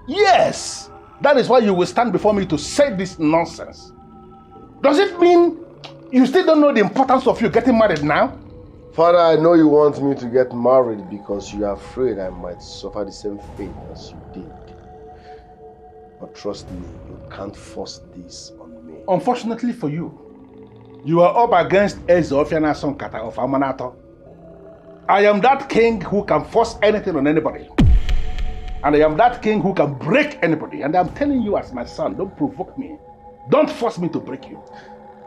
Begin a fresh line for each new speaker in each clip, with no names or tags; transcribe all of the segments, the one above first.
Yes! That is why you will stand before me to say this nonsense. Does it mean you still don't know the importance of you getting married now?
Father, I know you want me to get married because you are afraid I might suffer the same fate as you did. But trust me, you can't force this on me.
Unfortunately for you, you are up against Ezeofiana Sonkata of Amanato. I am that king who can force anything on anybody. And I am that king who can break anybody. And I'm telling you as my son, don't provoke me. Don't force me to break you.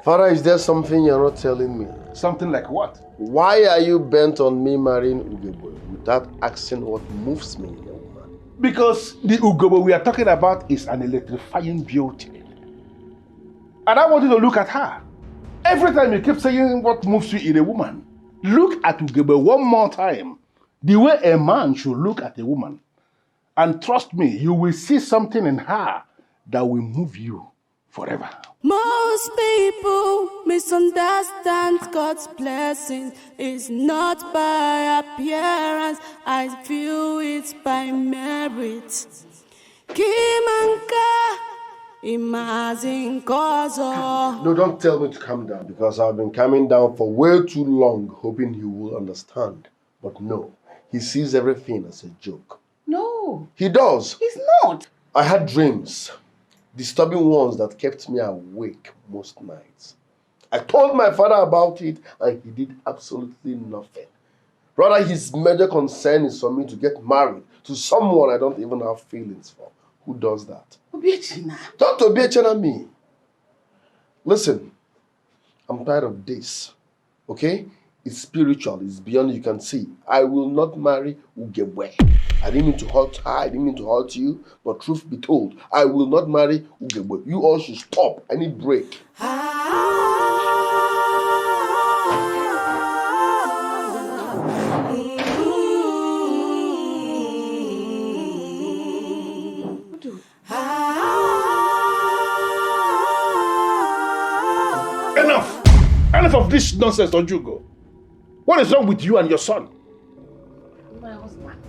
Father, is there something you're not telling me?
Something like what?
Why are you bent on me marrying Ugebo without asking what moves me in a woman?
Because the Ugebo we are talking about is an electrifying beauty. And I want you to look at her. Every time you keep saying what moves you in a woman, look at Ugebo one more time. The way a man should look at a woman. And trust me, you will see something in her that will move you forever.
Most people misunderstand God's blessing. It's not by appearance, I feel it's by merit. Kimanka, imagine cause.
No, don't tell me to calm down because I've been calming down for way too long, hoping he will understand. But no, he sees everything as a joke.
No.
He does.
He's not.
I had dreams, disturbing ones that kept me awake most nights. I told my father about it and he did absolutely nothing. Rather, his major concern is for me to get married to someone I don't even have feelings for. Who does that?
Obiechina.
Don't Obiechina me. Listen, I'm tired of this, okay? It's spiritual, it's beyond you can see. I will not marry Ugebwe. I didn't mean to hurt her, I didn't mean to hurt you, but truth be told, I will not marry Ugebwe. You all should stop. I need break.
Enough! Enough of this nonsense, don't you go. What is wrong with you and your son?
My husband.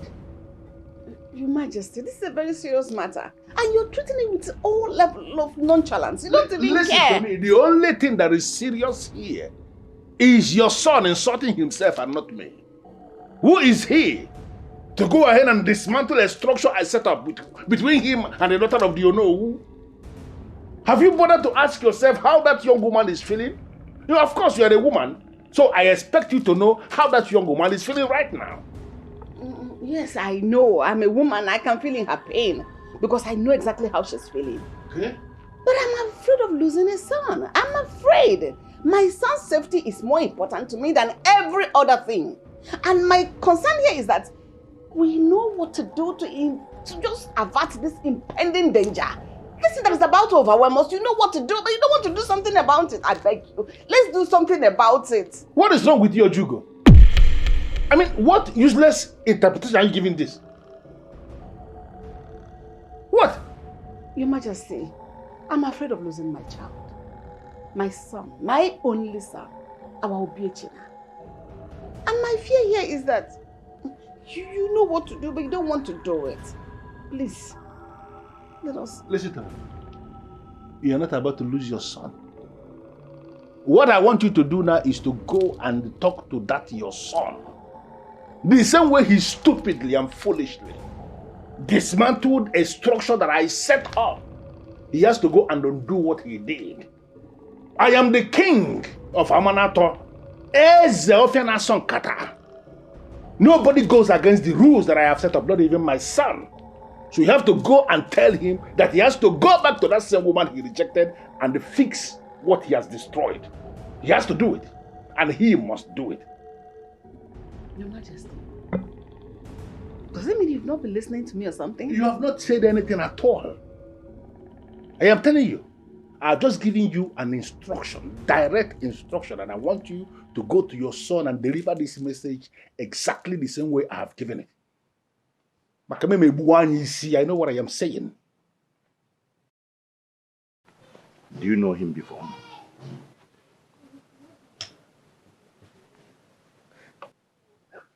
Your Majesty, this is a very serious matter. And you're treating it with all level of nonchalance. You don't even
Listen
care.
to me. The only thing that is serious here is your son insulting himself and not me. Who is he to go ahead and dismantle a structure I set up between him and the daughter of the Onowu? Have you bothered to ask yourself how that young woman is feeling? You know, of course, you are a woman, so I expect you to know how that young woman is feeling right now.
Yes, I know. I'm a woman. I can feel in her pain because I know exactly how she's feeling.
Okay.
But I'm afraid of losing a son. I'm afraid. My son's safety is more important to me than every other thing. And my concern here is that we know what to do to just avert this impending danger. This thing that is about to overwhelm us, you know what to do, but you don't want to do something about it. I beg you. Let's do something about it.
What is wrong with you, Jugo? I mean, what useless interpretation are you giving this? What?
Your Majesty, I'm afraid of losing my child. My son, my only son, our Obiechina. And my fear here is that you know what to do, but you don't want to do it. Please, let us...
Listen to me. You are not about to lose your son. What I want you to do now is to go and talk to that your son. The same way he stupidly and foolishly dismantled a structure that I set up. He has to go and undo what he did. I am the king of Amanato. Ezeofiana Sonkata. Nobody goes against the rules that I have set up, not even my son. So you have to go and tell him that he has to go back to that same woman he rejected and fix what he has destroyed. He has to do it. And he must do it.
Your Majesty, does it mean you've not been listening to me or something?
You have not said anything at all. I am telling you, I've just given you an instruction, direct instruction, and I want you to go to your son and deliver this message exactly the same way I have given it. I know what I am saying. Do you know him before?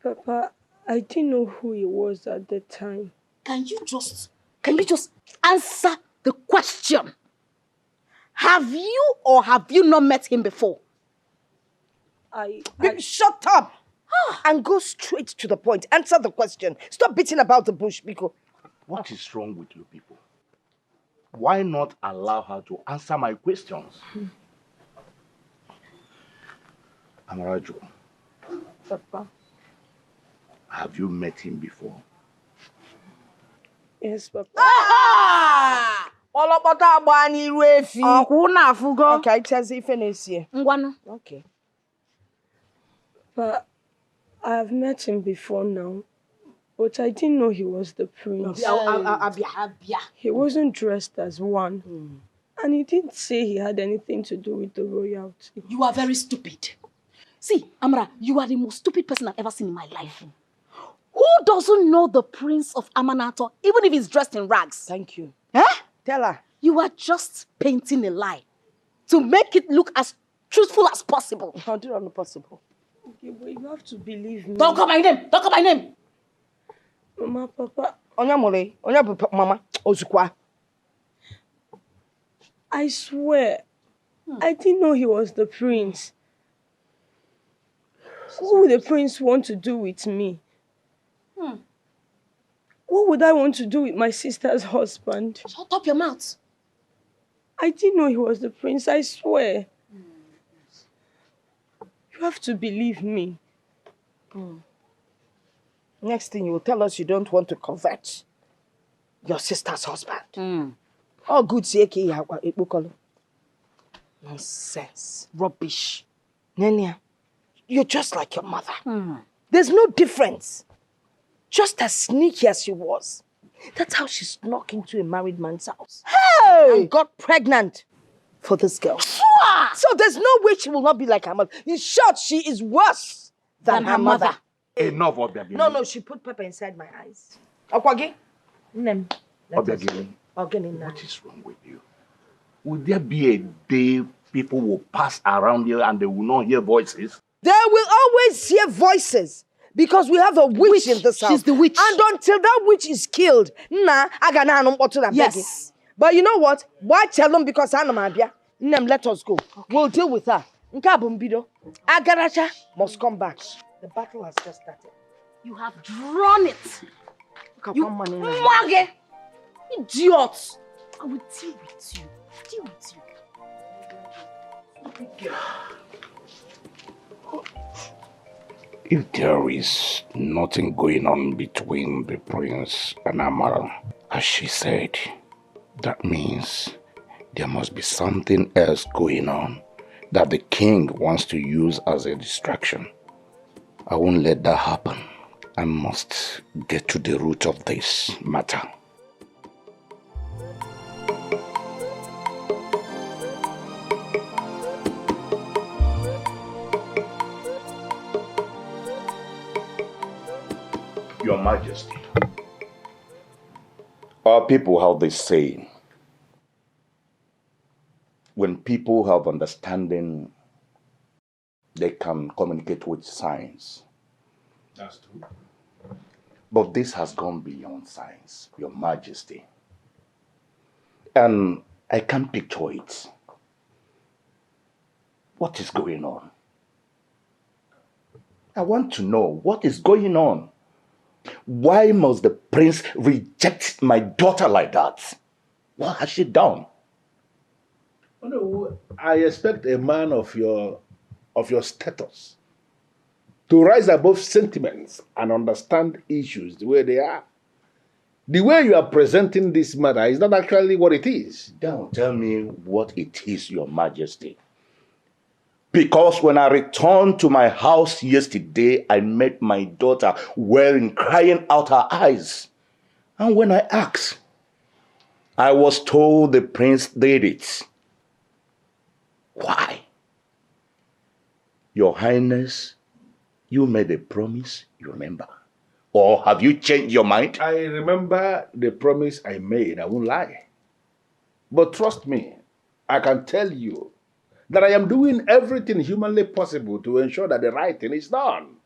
Papa, I didn't know who he was at the time.
Can you just
Can you just answer the question? Have you or have you not met him before?
Shut up and go straight to the point. Answer the question. Stop beating about the bush, Biko.
What is wrong with you people? Why not allow her to answer my questions? Amarajo,
Papa.
have you met him before?
Yes, Papa. Okay, it says if here. Okay.
But I've met him before now, but I didn't know he was the prince. He wasn't dressed as one. And he didn't say he had anything to do with the royalty.
You are very stupid. See, Amara, you are the most stupid person I've ever seen in my life. Who doesn't know the Prince of Amanato, even if he's dressed in rags?
Thank you.
Eh?
Tell her.
You are just painting a lie to make it look as truthful as possible.
How do you know possible?
Okay, but you have to believe me.
Don't call my name. Don't call my name.
Mama, Papa.
Mama. Ozukwa.
I swear, I didn't know he was the prince. What would the prince want to do with me? What would I want to do with my sister's husband?
Shut up your mouth.
I didn't know he was the prince, I swear. You have to believe me.
Next thing you will tell us you don't want to convert your sister's husband. Oh, good. Nonsense. Rubbish. Nenia, you're just like your mother. There's no difference. Just as sneaky as she was. That's how she snuck into a married man's house. Hey! And got pregnant for this girl. So there's no way she will not be like her mother. In short, she is worse than her mother.
Enough, Obiageli.
No, she put pepper inside my eyes. Okwagi? Nem.
Obiageli, what is wrong with you? Will there be a day people will pass around here and they will not hear voices?
They will always hear voices because we have a witch in this house.
She's the witch.
And until that witch is killed, yes. But you know what? Why tell them because Anamabia? Let us go. Okay. We'll deal with her. Nkabumbido. Agaracha must come back. The battle has just started.
You have drawn it.
You
mwage. Idiot. I will deal with you. Deal with you.
If there is nothing going on between the prince and Amara, as she said, that means there must be something else going on that the king wants to use as a distraction. I won't let that happen. I must get to the root of this matter.
Your Majesty.
Our people have this saying: when people have understanding, they can communicate with science.
That's true.
But this has gone beyond science, Your Majesty. And I can't picture it. What is going on? I want to know what is going on. Why must the prince reject my daughter like that? What has she done?
Oh, no, I expect a man of your status to rise above sentiments and understand issues the way they are. The way you are presenting this matter is not actually what it is.
Don't tell me what it is, Your Majesty. Because when I returned to my house yesterday, I met my daughter crying out her eyes. And when I asked, I was told the prince did it. Why? Your Highness, you made a promise, you remember? Or have you changed your mind?
I remember the promise I made, I won't lie. But trust me, I can tell you that I am doing everything humanly possible to ensure that the right thing is done.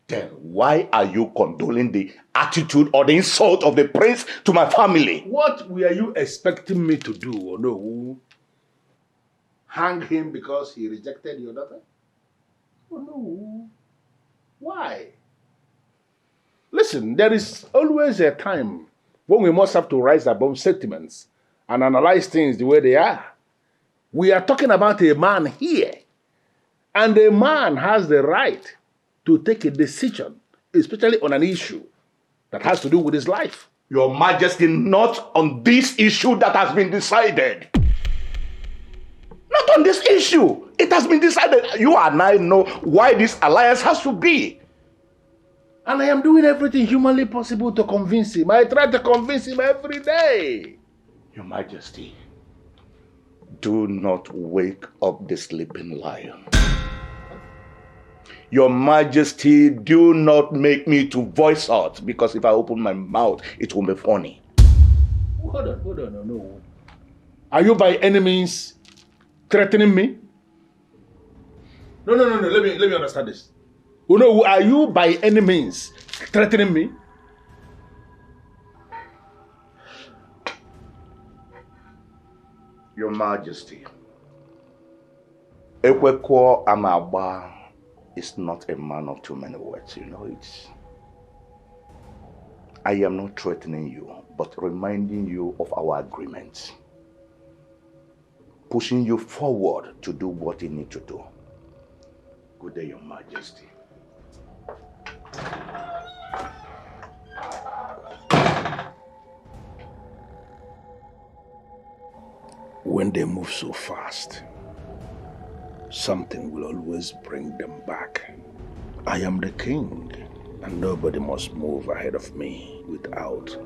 Then why are you condoling the attitude or the insult of the prince to my family?
What were you expecting me to do, or no? Hang him because he rejected your daughter? Oh no. Why? Listen, there is always a time when we must have to rise above sentiments and analyze things the way they are. We are talking about a man here, and a man has the right to take a decision, especially on an issue that has to do with his life.
Your Majesty, not on this issue that has been decided. Not on this issue. It has been decided. You and I know why this alliance has to be.
And I am doing everything humanly possible to convince him. I try to convince him every day.
Your Majesty, do not wake up the sleeping lion. Your Majesty, do not make me to voice out, because if I open my mouth, it will be funny.
Hold on, no. Are you by any means threatening me? No. Let me understand this. Oh no, are you by any means threatening me?
Your Majesty, Ekwekwo Amagba is not a man of too many words, you know it. I am not threatening you, but reminding you of our agreement. Pushing you forward to do what you need to do. Good day, Your Majesty.
When they move so fast, something will always bring them back. I am the king, and nobody must move ahead of me without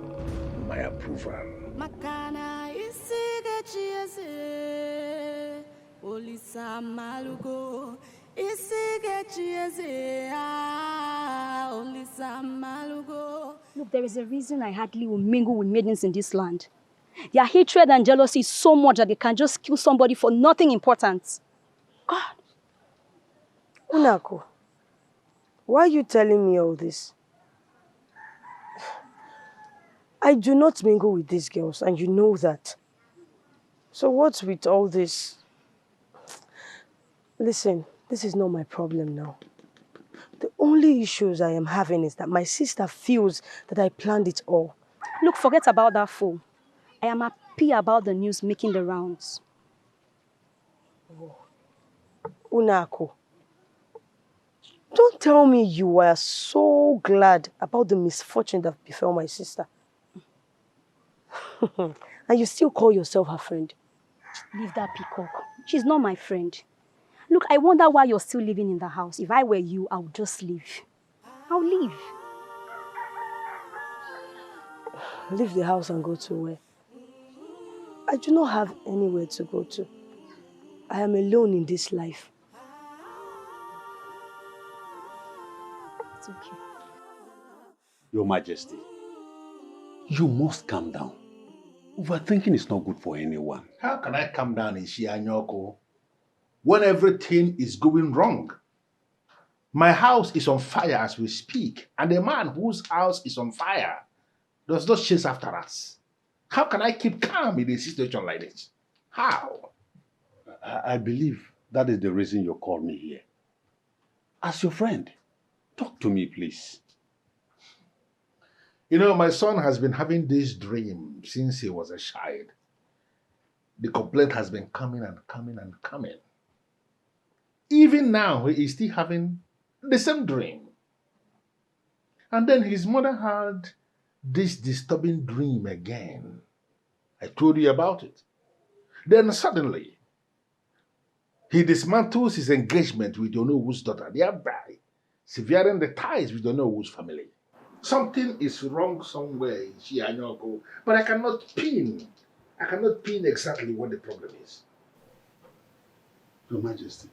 my approval.
Makana isige chieze, Olisa Malugo, isige chieze, Olisa Malugo.
Look, there is a reason I hardly will mingle with maidens in this land. Their hatred and jealousy is so much that they can just kill somebody for nothing important. God.
Unako, why are you telling me all this? I do not mingle with these girls, and you know that. So what's with all this? Listen, this is not my problem now. The only issues I am having is that my sister feels that I planned it all.
Look, forget about that fool. I am happy about the news making the rounds.
Oh. Unako, don't tell me you were so glad about the misfortune that befell my sister. And you still call yourself her friend.
Leave that peacock. She's not my friend. Look, I wonder why you're still living in the house. If I were you, I would just leave. I'll leave.
Leave the house and go to where? I do not have anywhere to go to. I am alone in this life.
It's okay.
Your Majesty, you must calm down. Overthinking is not good for anyone.
How can I calm down in Shianyoko when everything is going wrong? My house is on fire as we speak, and the man whose house is on fire does not chase after us. How can I keep calm in a situation like this? How?
I believe that is the reason you called me here. As your friend, talk to me, please.
You know, my son has been having this dream since he was a child. The complaint has been coming and coming and coming. Even now, he is still having the same dream. And then his mother had this disturbing dream again. I told you about it. Then suddenly, he dismantles his engagement with Onowu's daughter, thereby severing the ties with Onowu's family. Something is wrong somewhere in Shianyoko, but I cannot pin exactly what the problem is.
Your Majesty,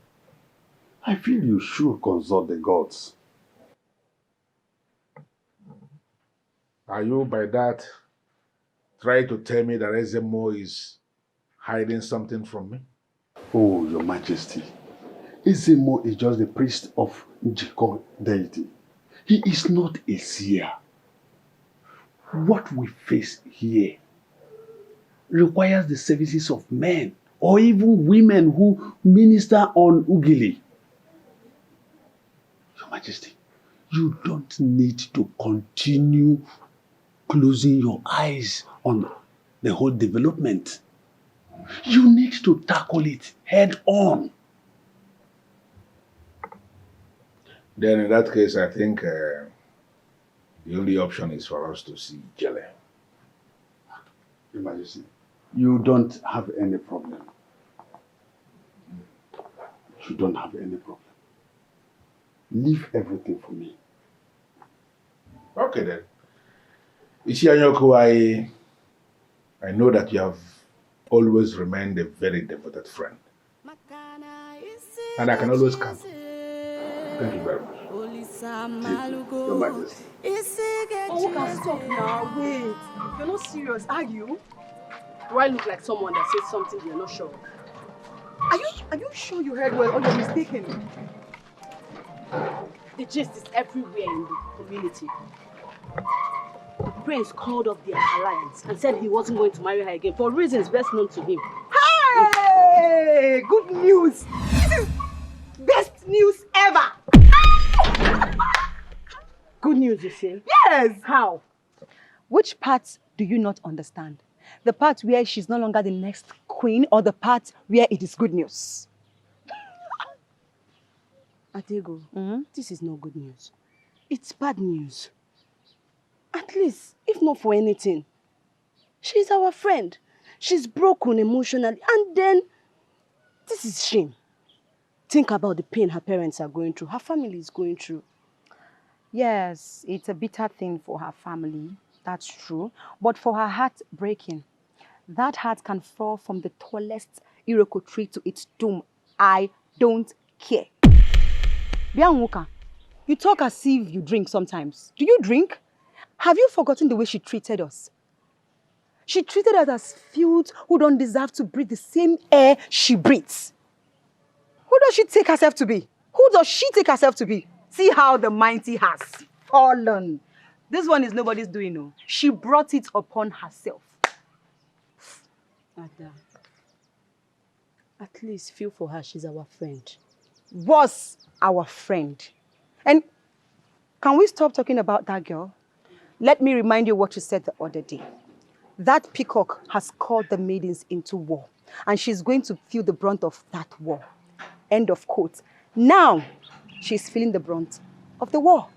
I feel you should consult the gods.
Are you by that trying to tell me that Ezemo is hiding something from me?
Oh, Your Majesty, Ezemo is just the priest of Njiko deity. He is not a seer. What we face here requires the services of men or even women who minister on Ugili. Your Majesty, you don't need to continue closing your eyes on the whole development. You need to tackle it head on.
Then in that case, I think the only option is for us to see Jelle.
Your Majesty, you don't have any problem. You don't have any problem. Leave everything for me.
Okay then. Ishianyoko, I know that you have always remained a very devoted friend. And I can always count. Thank you very much.
Your Majesty.
Oh, can stop now. Wait. You're not serious, are you? Do I look like someone that says something you're not sure of? Are you sure you heard well or you're mistaken? The gist is everywhere in the community. The prince called off their alliance and said he wasn't going to marry her again for reasons best known to him.
Hey! Good news! This is best news ever!
Good news, you say?
Yes!
How?
Which part do you not understand? The part where she's no longer the next queen or the part where it is good news?
Adego, this is no good news. It's bad news. At least, if not for anything, she's our friend. She's broken emotionally, and then this is shame. Think about the pain her parents are going through, her family is going through.
Yes, it's a bitter thing for her family, that's true. But for her heart breaking, that heart can fall from the tallest Iroko tree to its doom. I don't care. Bianca, you talk as if you drink sometimes. Do you drink? Have you forgotten the way she treated us? She treated us as filth who don't deserve to breathe the same air she breathes. Who does she take herself to be? Who does she take herself to be? See how the mighty has fallen. This one is nobody's doing, no. She brought it upon herself.
Ada, at least feel for her, she's our friend.
Was our friend. And can we stop talking about that girl? Let me remind you what you said the other day. That peacock has called the maidens into war, and she's going to feel the brunt of that war. End of quote. Now, she's feeling the brunt of the war.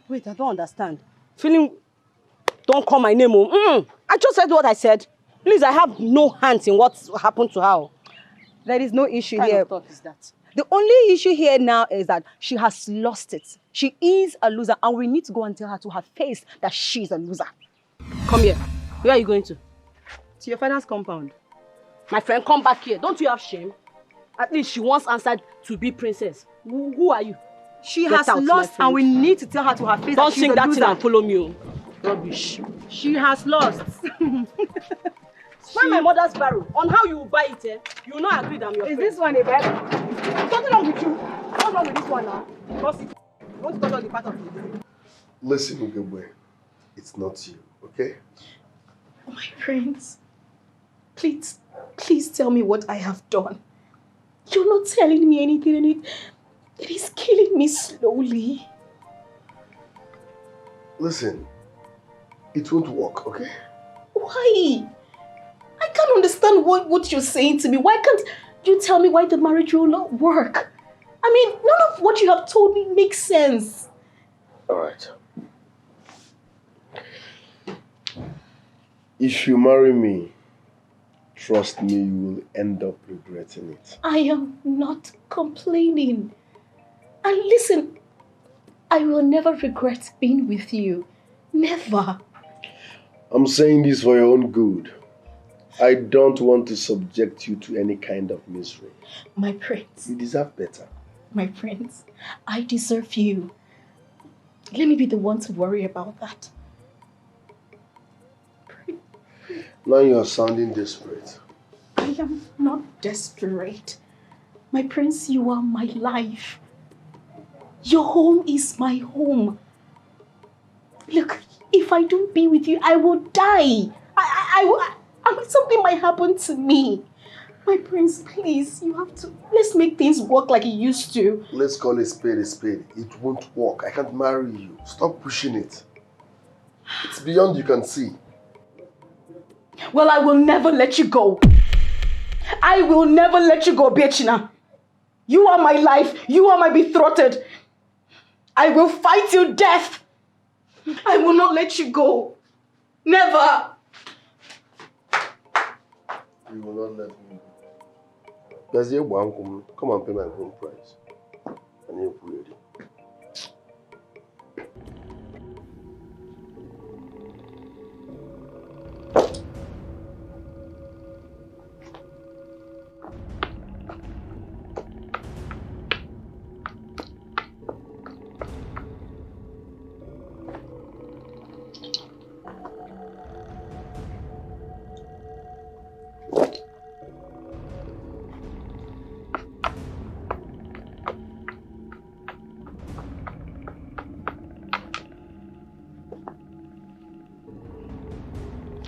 Wait, I don't understand. Feeling... Don't call my name. I just said what I said. Please, I have no hands in what happened to her.
There is no issue
What kind
here.
of talk is that?
The only issue here now is that she has lost it. She is a loser, and we need to go and tell her to her face that she's a loser.
Come here. Where are you going to?
To your father's compound.
My friend, come back here. Don't you have shame? At least she once answered to be princess. Who are you?
She
Get
has
out,
lost,
my
and we need to tell her to her face
Don't
that she's
sing
a
that
loser.
thing and follow me. Rubbish.
She has lost.
Find my mother's barrel. On how you will buy it, you will not agree that I'm your friend.
Is this one a Bible? Something wrong with you? What's wrong with this one now? Because you want to touch the part of it.
Listen, Ugebe, it's not you, okay?
My prince, please tell me what I have done. You're not telling me anything, and it is killing me slowly.
Listen, it won't work, okay?
Why? I can't understand what you're saying to me. Why can't you tell me why the marriage will not work? I mean, none of what you have told me makes sense.
All right. If you marry me, trust me, you will end up regretting it.
I am not complaining. And listen, I will never regret being with you. Never.
I'm saying this for your own good. I don't want to subject you to any kind of misery.
My prince.
You deserve better.
My prince, I deserve you. Let me be the one to worry about that.
Now you're sounding desperate.
I am not desperate. My prince, you are my life. Your home is my home. Look, if I don't be with you, I will die. Something might happen to me. My prince, please, you have to... Let's make things work like it used to.
Let's call a spade a spade. It won't work. I can't marry you. Stop pushing it. It's beyond you can see.
Well, I will never let you go. I will never let you go, Biechina. You are my life. You are my betrothed. I will fight you death. I will not let you go. Never.
You will not let me go. There's a one come and pay my room price. And you're ready.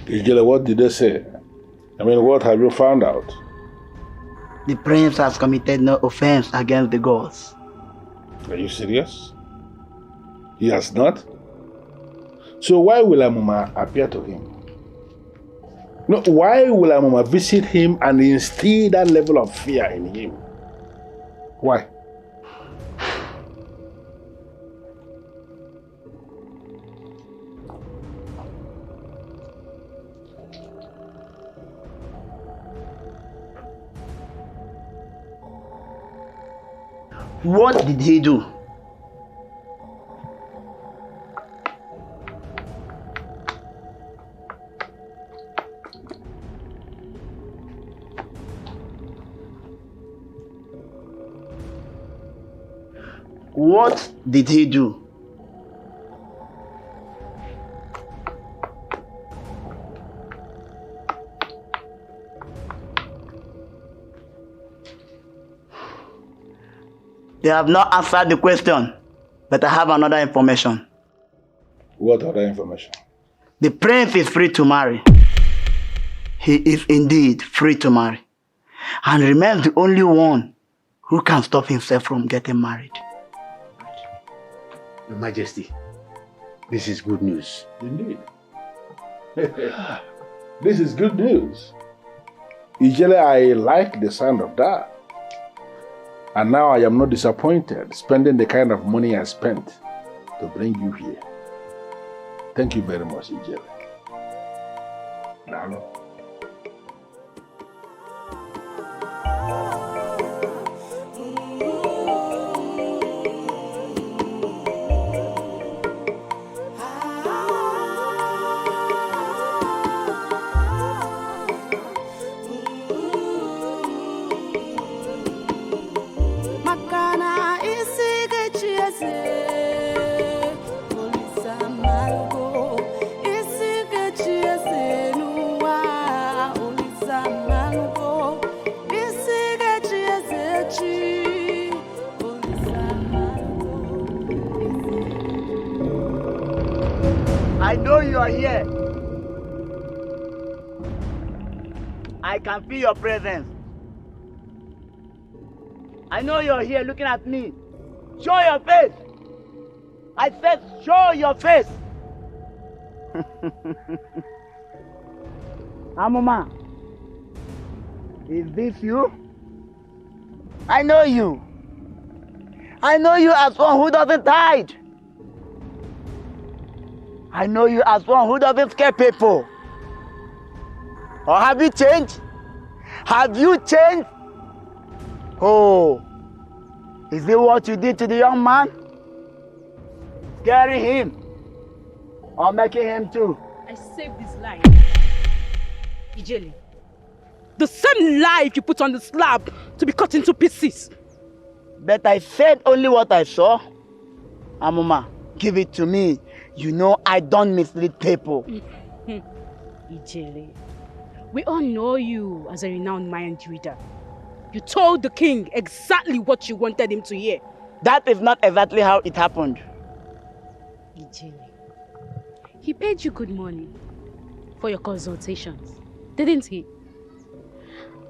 Ijele, what did they say? I mean, what have you found out?
The prince has committed no offense against the gods.
Are you serious? He has not? So why will Amuma appear to him? No, why will Amuma visit him and instill that level of fear in him? Why?
What did he do? What did he do? They have not answered the question, but I have another information.
What other information?
The prince is free to marry. He is indeed free to marry, and remains the only one who can stop himself from getting married.
Your Majesty, this is good news.
Indeed. This is good news. Ijele, I like the sound of that. And now I am not disappointed spending the kind of money I spent to bring you here. Thank you very much, Ijele. Nalo.
Makana isige chiese, olisa malugo. Isige chiese nuwa, olisa malugo. Isige chiese chi, olisa malugo.
I know you are here. I can feel your presence. I know you're here looking at me. Show your face. I said, show your face. Amuma, is this you? I know you. I know you as one who doesn't hide. I know you as one who doesn't scare people. Or have you changed? Have you changed? Oh, is it what you did to the young man? Scaring him or making him too?
I saved his life. Ijele, the same life you put on the slab to be cut into pieces.
But I said only what I saw. Amuma, give it to me. You know I don't mislead people.
Ijele, we all know you as a renowned mind reader. You told the king exactly what you wanted him to hear.
That is not exactly how it happened.
Ijele,
He paid you good money for your consultations, didn't he?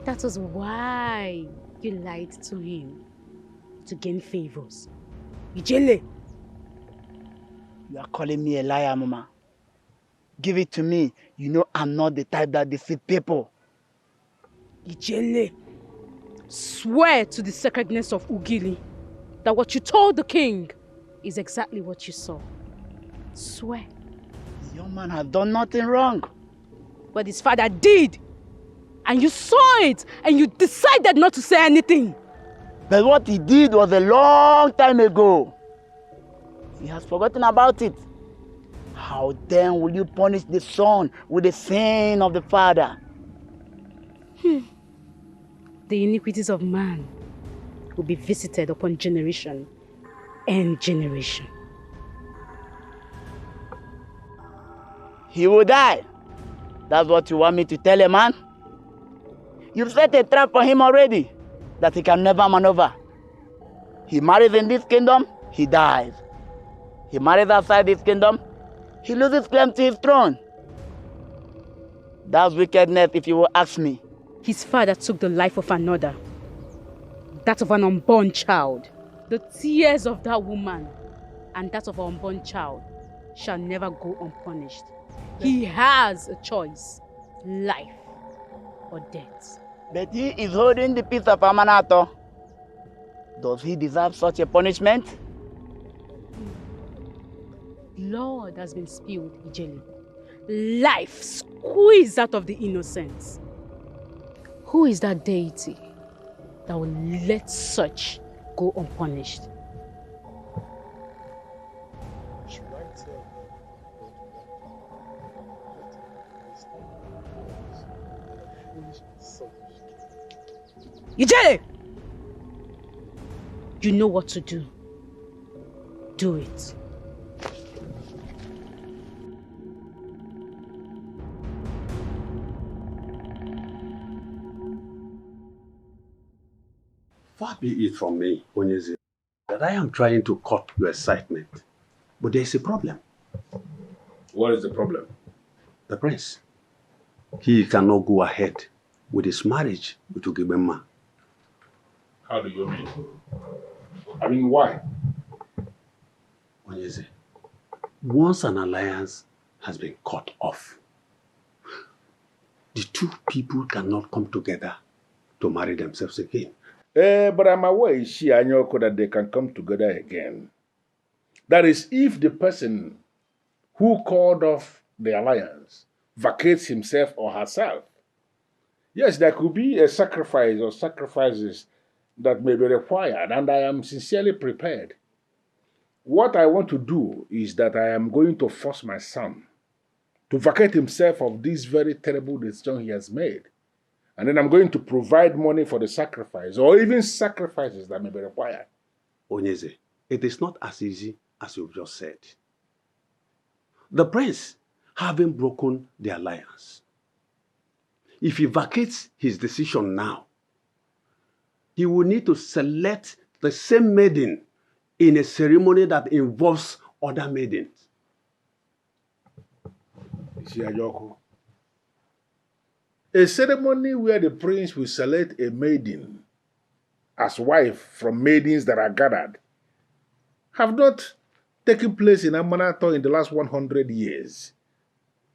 That was why you lied to him to gain favors.
Ijele, you are calling me a liar, Mama. Give it to me. You know I'm not the type that deceive people.
Ijele, swear to the sacredness of Ugili that what you told the king is exactly what you saw. Swear.
The young man has done nothing wrong.
But his father did. And you saw it and you decided not to say anything.
But what he did was a long time ago. He has forgotten about it. How then will you punish the son with the sin of the father?
The iniquities of man will be visited upon generation and generation.
He will die. That's what you want me to tell a man? You've set a trap for him already that he can never maneuver. He marries in this kingdom, he dies. He marries outside this kingdom, he loses claim to his throne. That's wickedness if you will ask me.
His father took the life of another, that of an unborn child. The tears of that woman and that of her unborn child shall never go unpunished. He has a choice, life or death.
But he is holding the piece of Amanato. Does he deserve such a punishment?
Blood has been spilled, Ijeli. Life squeezed out of the innocents. Who is that deity that will let such go unpunished? Ijeli! You know what to do. Do it.
Far be it from me, Onyeze, that I am trying to cut your excitement. But there is a problem.
What is the problem?
The prince. He cannot go ahead with his marriage with Ugebemma.
How do you mean? I mean, why?
Onyeze, once an alliance has been cut off, the two people cannot come together to marry themselves again.
But I'm aware, Anyoko, that they can come together again. That is, if the person who called off the alliance vacates himself or herself. Yes, there could be a sacrifice or sacrifices that may be required, and I am sincerely prepared. What I want to do is that I am going to force my son to vacate himself of this very terrible decision he has made. And then I'm going to provide money for the sacrifice, or even sacrifices that may be required.
Onyeze, it is not as easy as you've just said. The prince, having broken the alliance, if he vacates his decision now, he will need to select the same maiden in a ceremony that involves other maidens.
A ceremony where the prince will select a maiden as wife from maidens that are gathered have not taken place in Amanato in the last 100 years.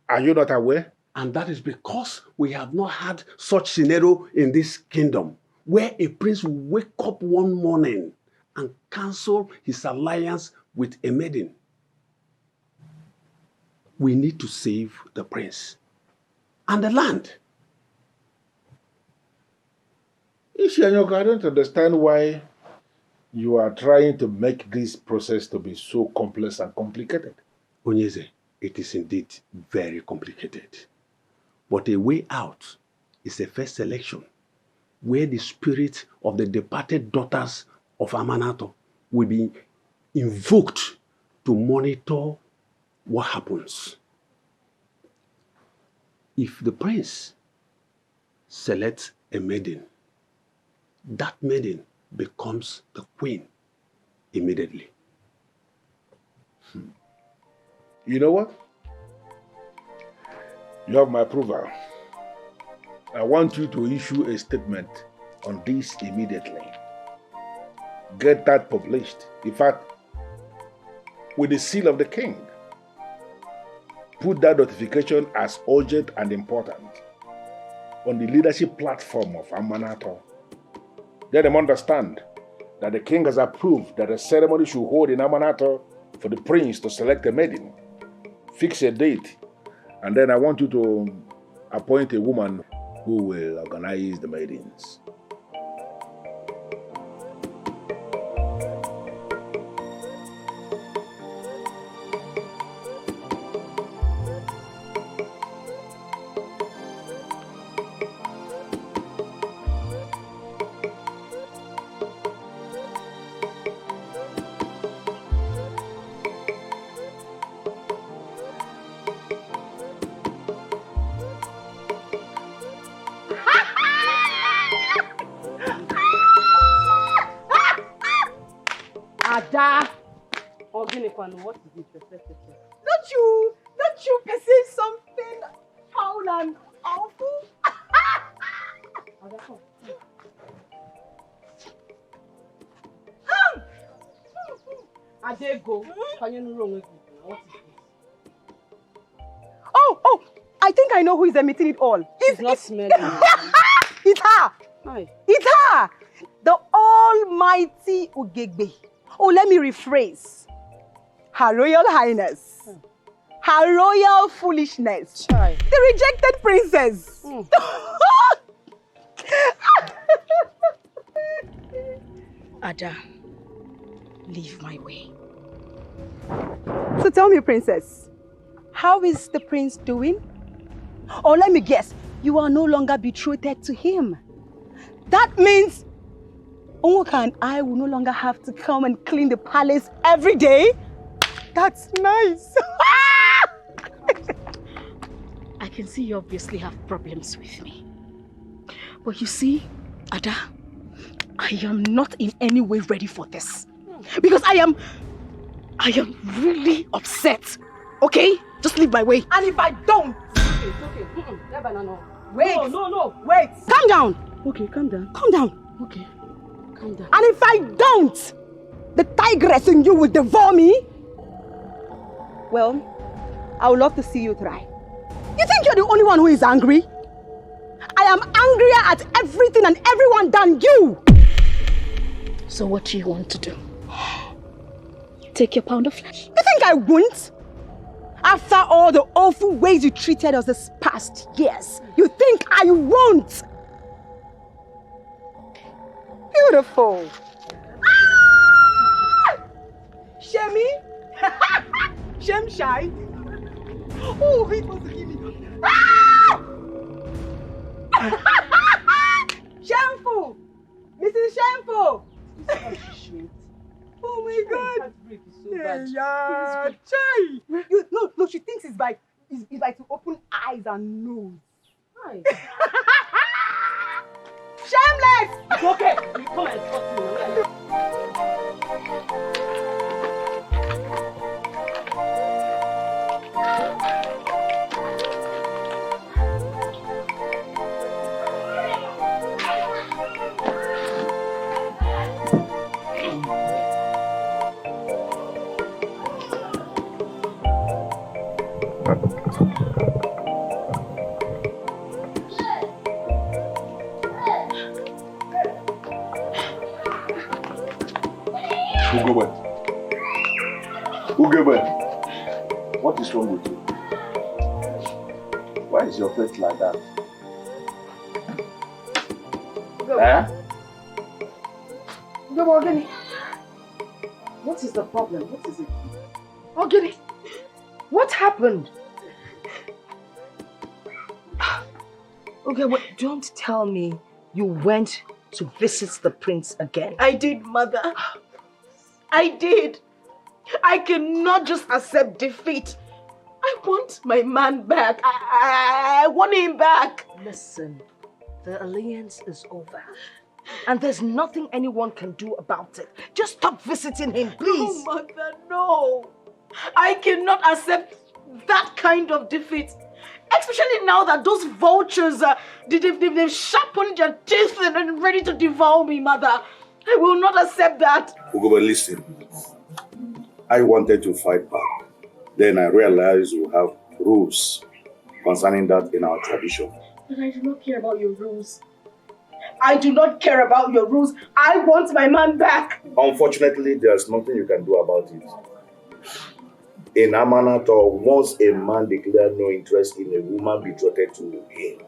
Are you not aware?
And that is because we have not had such scenario in this kingdom, where a prince will wake up one morning and cancel his alliance with a maiden. We need to save the prince and the land.
Ishianyoko, I don't understand why you are trying to make this process to be so complex and complicated.
Onyeze, it is indeed very complicated. But a way out is a first selection where the spirit of the departed daughters of Amanato will be invoked to monitor what happens. If the prince selects a maiden, that maiden becomes the queen immediately.
You know what? You have my approval. I want you to issue a statement on this immediately. Get that published. In fact, with the seal of the king. Put that notification as urgent and important on the leadership platform of Amanato. Let them understand that the king has approved that a ceremony should hold in Amanato for the prince to select a maiden. Fix a date, and then I want you to appoint a woman who will organize the maidens.
Ada! What is it? Don't you perceive something foul and awful? Adego, what is this?
Oh, I think I know who is emitting it all.
It's not smelling.
It's her.
Hi.
It's her. The almighty Ugegbe. Oh, let me rephrase. Her Royal Highness. Her Royal Foolishness.
Chai.
The rejected princess.
Ada, leave my way.
So tell me, princess, how is the prince doing? Or let me guess, you are no longer betrothed to him. That means Onwoka and I will no longer have to come and clean the palace every day. That's nice.
I can see you obviously have problems with me. But you see, Ada, I am not in any way ready for this. Because I am really upset. Okay? Just leave my way.
And if I don't...
Okay.
Wait.
No.
Wait.
Calm down.
Okay, calm down.
Calm down.
Okay, calm down.
And if I don't, the tigress in you will devour me. Well, I would love to see you try. You think you're the only one who is angry? I am angrier at everything and everyone than you.
So what do you want to do? Take your pound of flesh?
You think I won't? After all the awful ways you treated us this past years, you think I won't? Beautiful. Shemi? Shem Shai? Oh, it was giving. Shameful! Mrs. Shameful! Oh my God! Yeah, Chai! No, she thinks it's like to open eyes and nose.
Hi.
Shameless!
It's okay. You come and talk to me.
Ugebe, what is wrong with you? Why is your face like that?
Ogini, what is the problem? What is it? Ogini, what happened? Okay, but don't tell me you went to visit the prince again.
I did, mother. I did. I cannot just accept defeat. I want my man back. I want him back.
Listen, the alliance is over. And there's nothing anyone can do about it. Just stop visiting him, please.
No, mother, no. I cannot accept that kind of defeat. Especially now that those vultures, they've sharpened their teeth and ready to devour me, mother. I will not accept that.
Ugobe, listen. I wanted to fight back. Then I realized we have rules concerning that in our tradition.
But I do not care about your rules. I do not care about your rules. I want my man back.
Unfortunately, there's nothing you can do about it. In Amanato, once a man declares no interest in a woman betrothed to him,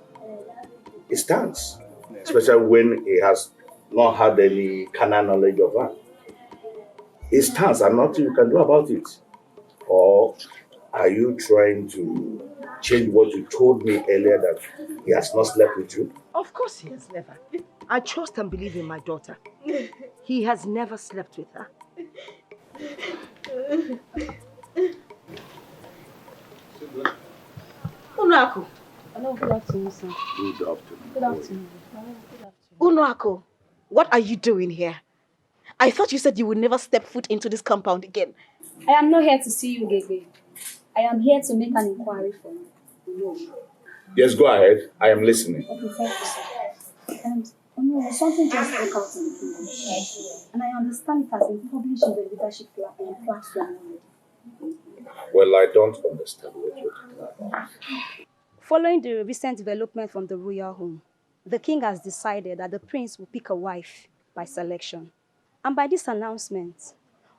it stands. Especially when he has not had any carnal knowledge of her. It stands and nothing you can do about it. Or are you trying to change what you told me earlier that he has not slept with you?
Of course he has never. I trust and believe in my daughter. He has never slept with her.
Unuako.
Hello, good afternoon, sir.
Good afternoon.
Good afternoon.
Unuako, what are you doing here? I thought you said you would never step foot into this compound again.
I am not here to see you, Gege. I am here to make an inquiry for you. No.
Yes, go ahead. I am listening.
Okay, thank you, sir. And something just broke out in the kingdom, right? And I understand it has been published in the leadership platform.
Well, I don't understand what you're talking about.
Following the recent development from the royal home, the king has decided that the prince will pick a wife by selection. And by this announcement,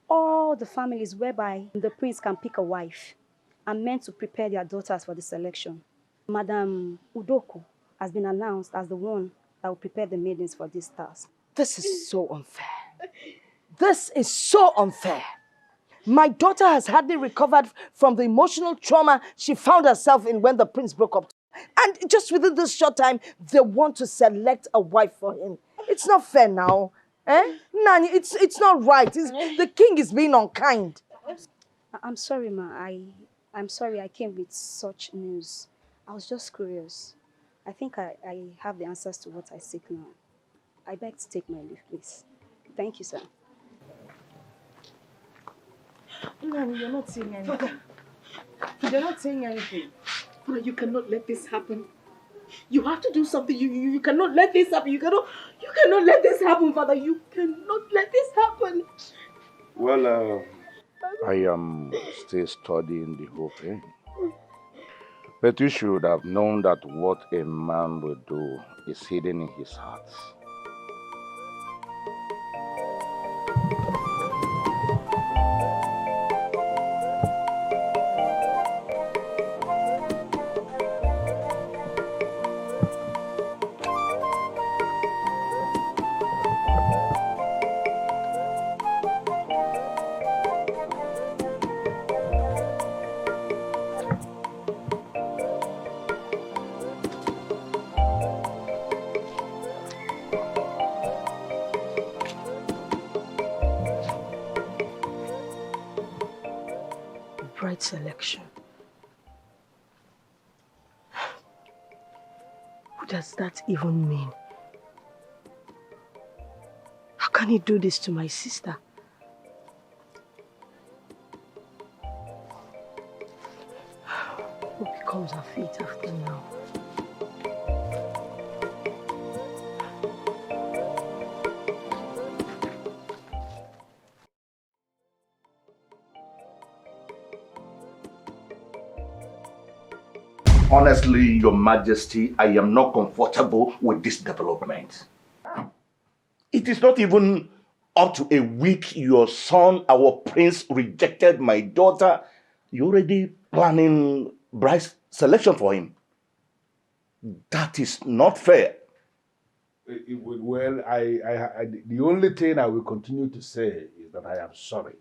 all the families whereby the prince can pick a wife are meant to prepare their daughters for the selection. Madam Udoko has been announced as the one that will prepare the maidens for this task.
This is so unfair. This is so unfair. My daughter has hardly recovered from the emotional trauma she found herself in when the prince broke up. And just within this short time, they want to select a wife for him. It's not fair now. Eh? Nani, it's not right. The king is being unkind.
I'm sorry, ma. I'm sorry I came with such news. I was just curious. I think I have the answers to what I seek now. I beg to take my leave, please. Thank you, sir.
Nani, you're not saying anything. You're not saying anything.
Father, you cannot let this happen. You have to do something. You cannot let this happen. You cannot let this happen, Father. You cannot let this happen.
Well, I am still studying the whole thing. But you should have known that what a man will do is hidden in his heart.
Bride selection. What does that even mean? How can he do this to my sister? What becomes her fate after now?
Honestly, Your Majesty, I am not comfortable with this development. It is not even up to a week your son, our prince, rejected my daughter. You're already planning bride selection for him. That is not fair.
Well, the only thing I will continue to say is that I am sorry.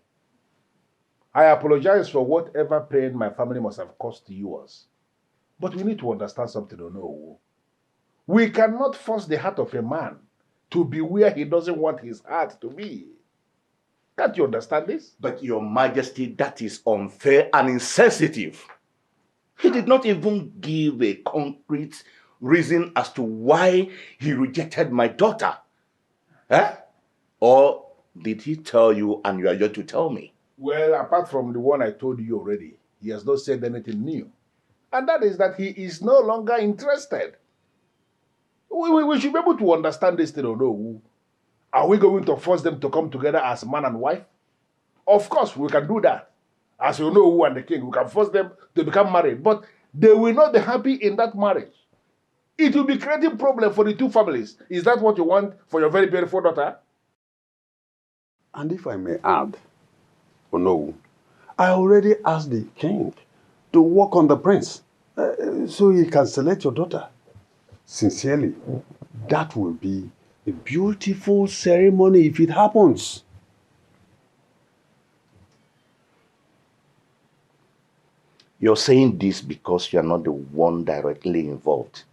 I apologize for whatever pain my family must have caused to yours. But we need to understand something, no. We cannot force the heart of a man to be where he doesn't want his heart to be. Can't you understand this?
But Your Majesty, that is unfair and insensitive. He did not even give a concrete reason as to why he rejected my daughter. Eh? Or did he tell you and you are yet to tell me?
Well, apart from the one I told you already, he has not said anything new. And that is that he is no longer interested. We should be able to understand this thing or no. Are we going to force them to come together as man and wife? Of course, we can do that. As you know, who and the king, we can force them to become married. But they will not be happy in that marriage. It will be creating problem for the two families. Is that what you want for your very beautiful daughter?
And if I may add, oh no, I already asked the king to work on the prince so he can select your daughter. Sincerely, that will be a beautiful ceremony if it happens.
You're saying this because you're not the one directly involved.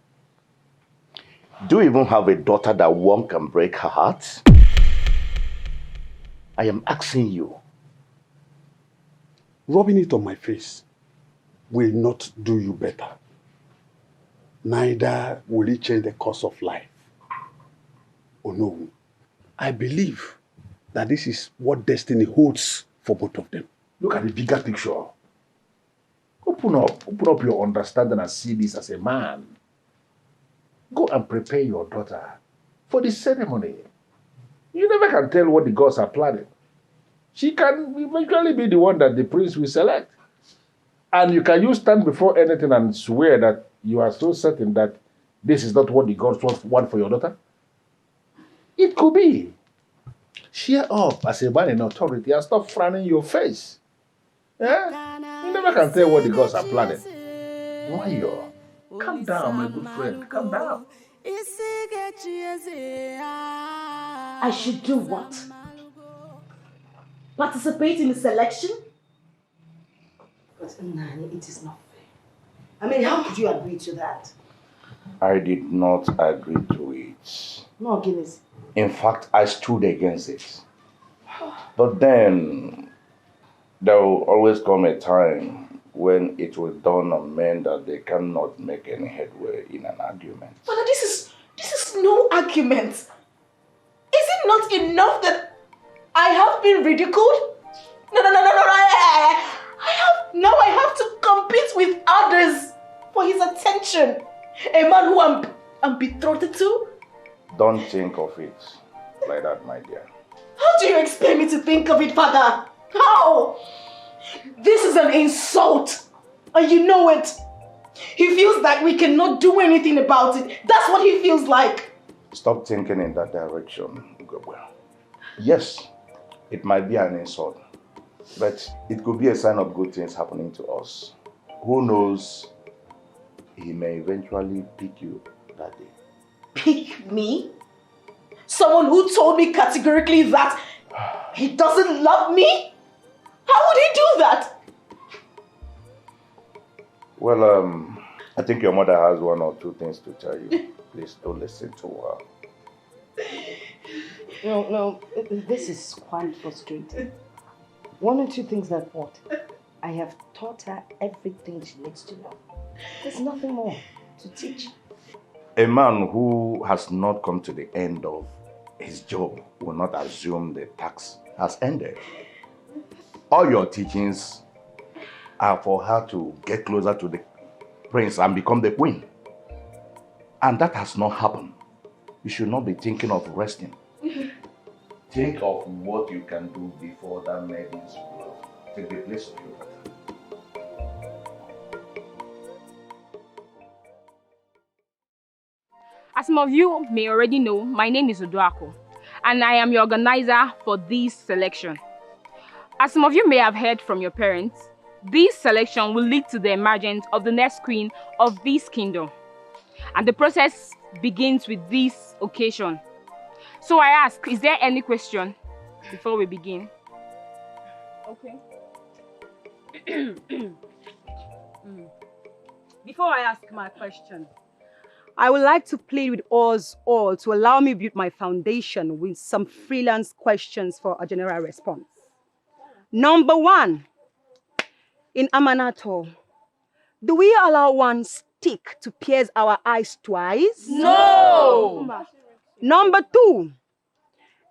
Do you even have a daughter that one can break her heart? I am asking you.
Rubbing it on my face will not do you better. Neither will it change the course of life. Oh no, I believe that this is what destiny holds for both of them.
Look at the bigger picture. Open up your understanding and see this as a man. Go and prepare your daughter for the ceremony. You never can tell what the gods are planning. She can eventually be the one that the prince will select. And you stand before anything and swear that you are so certain that this is not what the gods want for your daughter? It could be. Cheer up as a man in authority and stop frowning your face. You never can tell what the gods are planning. Why you? Calm down, my good friend. Calm down.
I should do what? Participate in the selection?
But Nani, it is not fair. I mean, how could you agree to that?
I did not agree to it.
No, Guinness.
In fact, I stood against it. But then, there will always come a time when it will dawn on men that they cannot make any headway in an argument.
Father, this is no argument. Is it not enough that I have been ridiculed? No. I have to compete with others for his attention. A man who I'm betrothed to?
Don't think of it like that, my dear.
How do you expect me to think of it, Father? How? This is an insult. And you know it. He feels like we cannot do anything about it. That's what he feels like.
Stop thinking in that direction, Ugobwe. Yes, it might be an insult, but it could be a sign of good things happening to us. Who knows, he may eventually pick you that day.
Pick me? Someone who told me categorically that he doesn't love me? How would he do that?
Well, I think your mother has one or two things to tell you. Please don't listen to her.
No, this is quite frustrating. One or two things that what? I have taught her everything she needs to know. There's nothing more to teach.
A man who has not come to the end of his job will not assume the task has ended. All your teachings are for her to get closer to the prince and become the queen. And that has not happened. You should not be thinking of resting. Think of what you can do before that maiden's will take the place of your daughter.
As some of you may already know, my name is Oduako, and I am your organizer for this selection. As some of you may have heard from your parents, this selection will lead to the emergence of the next queen of this kingdom. And the process begins with this occasion. So I ask, is there any question before we begin? Okay.
Before I ask my question, I would like to plead with us all to allow me build my foundation with some freelance questions for a general response. Number 1, in Amanato, do we allow one stick to pierce our eyes twice?
No!
Number 2,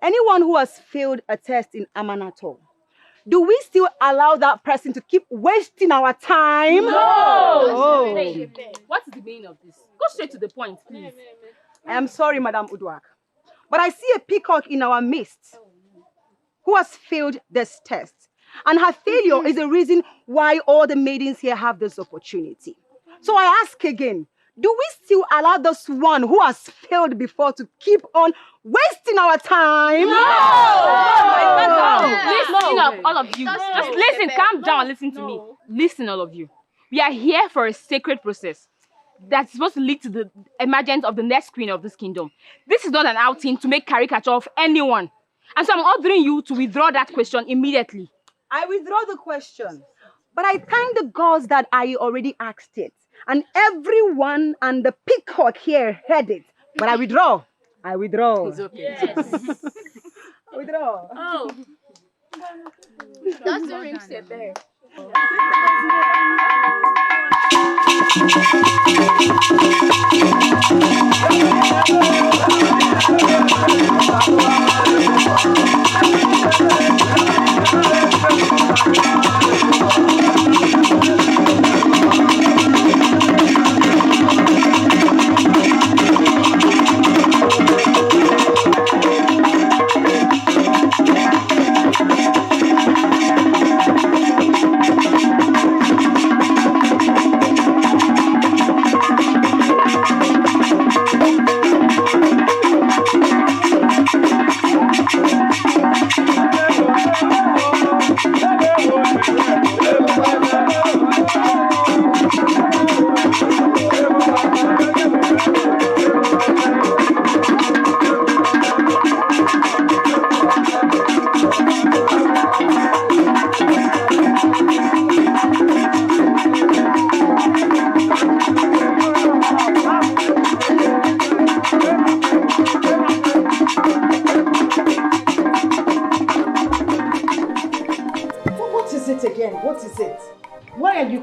anyone who has failed a test in Amanato, do we still allow that person to keep wasting our time?
No!
Oh.
What is the meaning of this? Go straight to the point, please.
I am sorry, Madam Uduak, but I see a peacock in our midst who has failed this test. And her failure is the reason why all the maidens here have this opportunity. So I ask again, do we still allow this one who has failed before to keep on wasting our time?
Listen up, all of you. Just listen, calm down and listen to me. Listen, all of you. We are here for a sacred process that's supposed to lead to the emergence of the next queen of this kingdom. This is not an outing to make caricature of anyone. And so I'm ordering you to withdraw that question immediately.
I withdraw the question. But I thank the gods that I already asked it. And everyone and the peacock here heard it. But I withdraw. I withdraw.
It's okay.
Yes. I withdraw.
Oh.
That's the ring set there.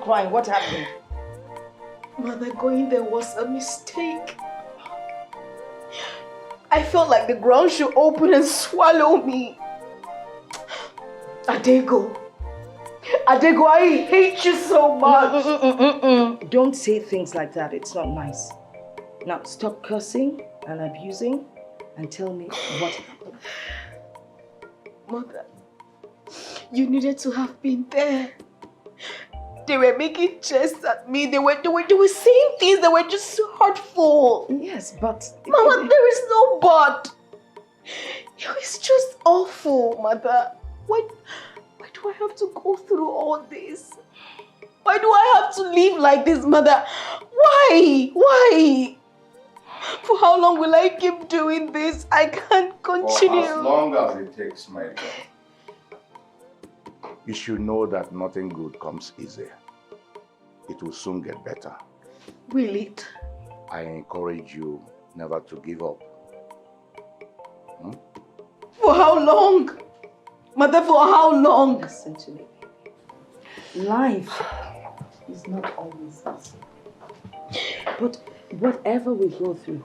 Crying. What happened?
Mother, going there was a mistake. I felt like the ground should open and swallow me. Adego, I hate you so much.
Don't say things like that. It's not nice. Now stop cursing and abusing and tell me what happened.
Mother, you needed to have been there. They were making jests at me. They were saying things that were just hurtful.
Yes, but...
Mama, there is no but. It's just awful, Mother. Why do I have to go through all this? Why do I have to live like this, Mother? Why? For how long will I keep doing this? I can't continue.
For as long as it takes, my girl. You should know that nothing good comes easy. It will soon get better.
Will it?
I encourage you never to give up.
For how long? Mother, for how long?
Listen to me. Life is not always easy. But whatever we go through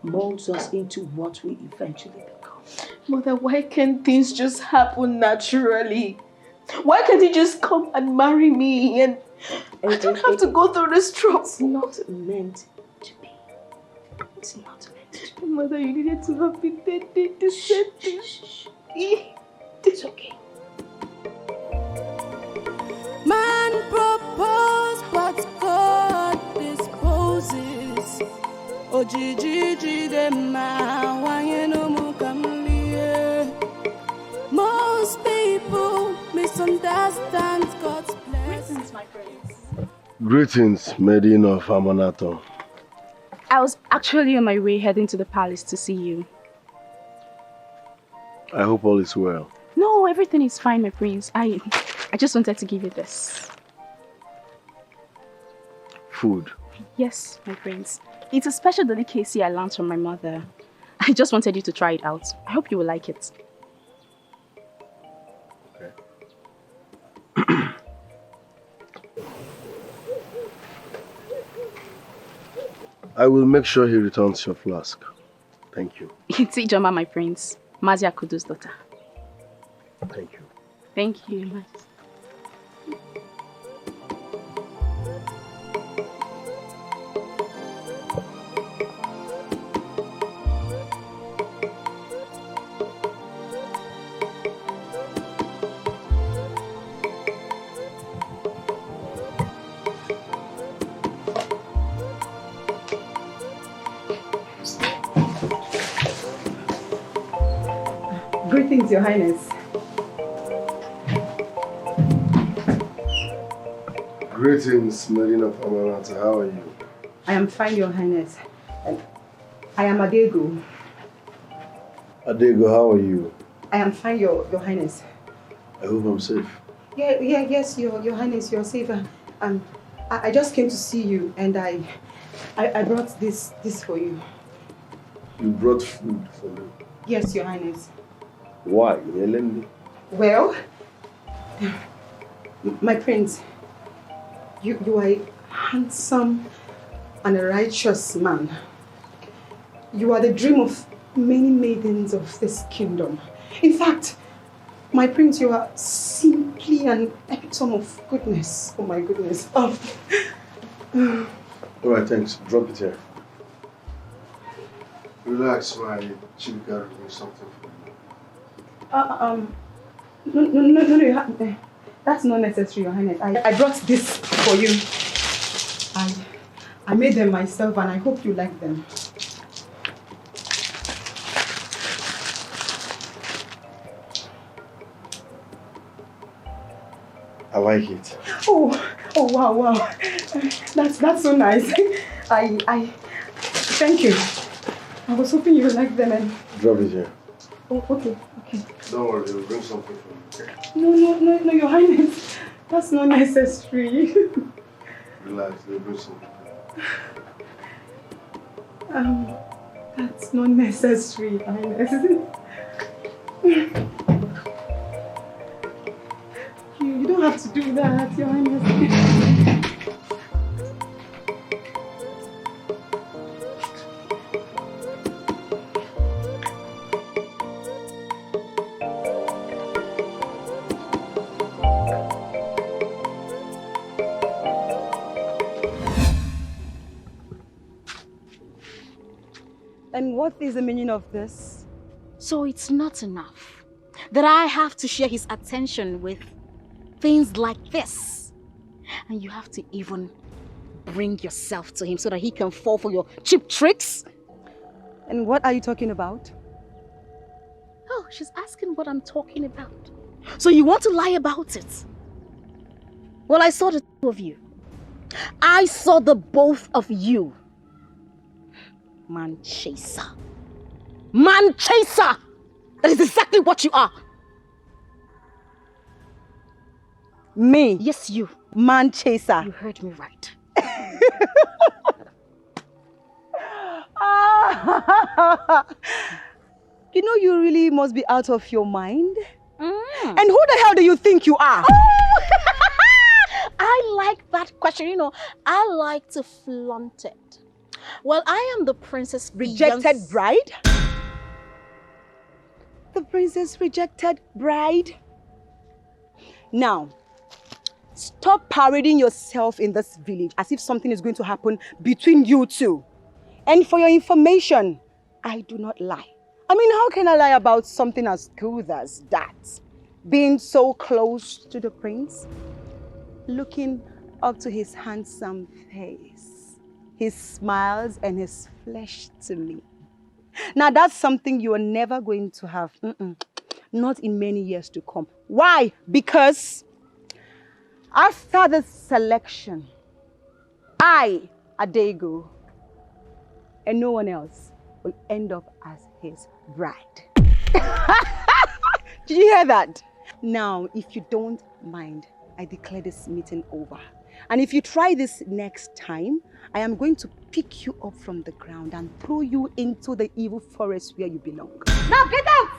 molds us into what we eventually become.
Mother, why can't things just happen naturally? Why can't he just come and marry me and I don't have to go through this trouble?
It's not meant to be. It's not meant to be.
Mother, you needed to have been there to say this.
It's okay.
Man proposes, but God disposes. Oh, Gigi, the man, why you no more come? Most people misunderstand God's plans. Greetings, my friends.
Greetings, Maiden of Amanato.
I was actually on my way heading to the palace to see you.
I hope all is well.
No, everything is fine, my prince. I just wanted to give you this.
Food?
Yes, my prince. It's a special delicacy I learned from my mother. I just wanted you to try it out. I hope you will like it.
I will make sure he returns your flask. Thank you.
It's Ijoma, my prince. Mazia Kudu's daughter.
Thank you.
Thank you, Your Majesty.
Greetings, Your Highness.
Greetings, Marina of Amaranta. How are you?
I am fine, Your Highness. I am Adego.
Adego, how are you?
I am fine, Your Highness.
I hope I'm safe.
Yes, Your Highness, you're safe. I just came to see you, and I brought this for you.
You brought food for me?
Yes, Your Highness.
Why? Yeleni?
Well, my prince, you are a handsome and a righteous man. You are the dream of many maidens of this kingdom. In fact, my prince, you are simply an epitome of goodness. Oh my goodness. Oh.
Alright, thanks. Drop it here. Relax, my chief guard will do something for you.
No, that's not necessary, Your Highness. I brought this for you. I made them myself, and I hope you like them.
I like it.
Oh, wow. That's so nice. I thank you. I was hoping you would like them. And...
Drop it here.
Oh, okay.
Don't worry, they'll bring something for you, okay?
No, Your Highness. That's not necessary.
Relax, they'll bring something for
you. That's not necessary, Your Highness. You don't have to do that, Your Highness. And what is the meaning of this?
So it's not enough that I have to share his attention with things like this. And you have to even bring yourself to him so that he can fall for your cheap tricks.
And what are you talking about?
Oh, she's asking what I'm talking about. So you want to lie about it? Well, I saw the two of you. I saw the both of you. Man chaser. Man chaser! That is exactly what you are.
Me?
Yes, you.
Man chaser.
You heard me right.
You know you really must be out of your mind. And who the hell do you think you are?
Oh! I like that question. You know, I like to flaunt it. Well, I am the princess
rejected bride? The princess rejected bride? Now, stop parading yourself in this village as if something is going to happen between you two. And for your information, I do not lie. I mean, how can I lie about something as good as that? Being so close to the prince, looking up to his handsome face, his smiles and his flesh to me. Now that's something you are never going to have. Not in many years to come. Why? Because after the selection, I, Adego, and no one else will end up as his bride. Did you hear that? Now, if you don't mind, I declare this meeting over. And if you try this next time, I am going to pick you up from the ground and throw you into the evil forest where you belong.
Now get out!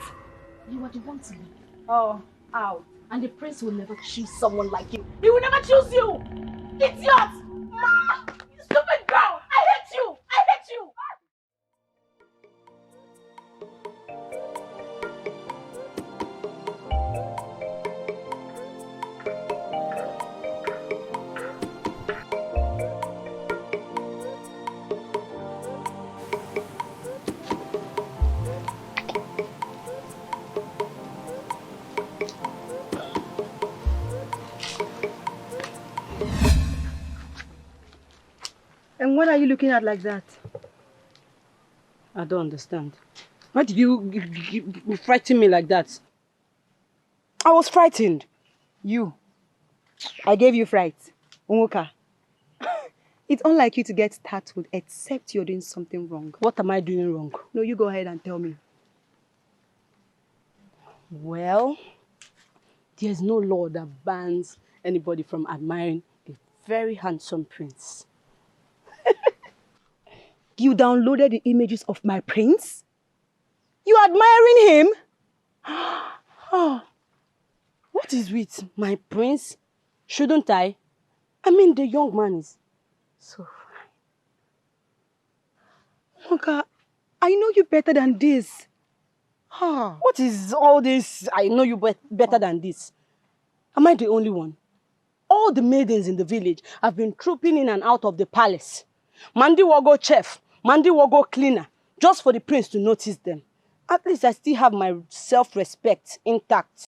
You are the one to leave.
Oh, out.
And the prince will never choose someone like you. He will never choose you! Idiot! You stupid girl! I hate you! I hate you!
And what are you looking at like that? I don't understand. Why did you frighten me like that? I was frightened.
You. I gave you fright. Unwoka. It's unlike you to get startled except you're doing something wrong.
What am I doing wrong?
No, you go ahead and tell me.
Well, there's no law that bans anybody from admiring a very handsome prince.
You downloaded the images of my prince? You admiring him?
Oh, what is with my prince? Shouldn't I? I mean, the young man is so fine.
Unwoka, I know you better than this.
What is all this? I know you better than this. Am I the only one? All the maidens in the village have been trooping in and out of the palace. Mandi Wogo chef, Mandi Wogo cleaner, just for the prince to notice them. At least I still have my self-respect intact.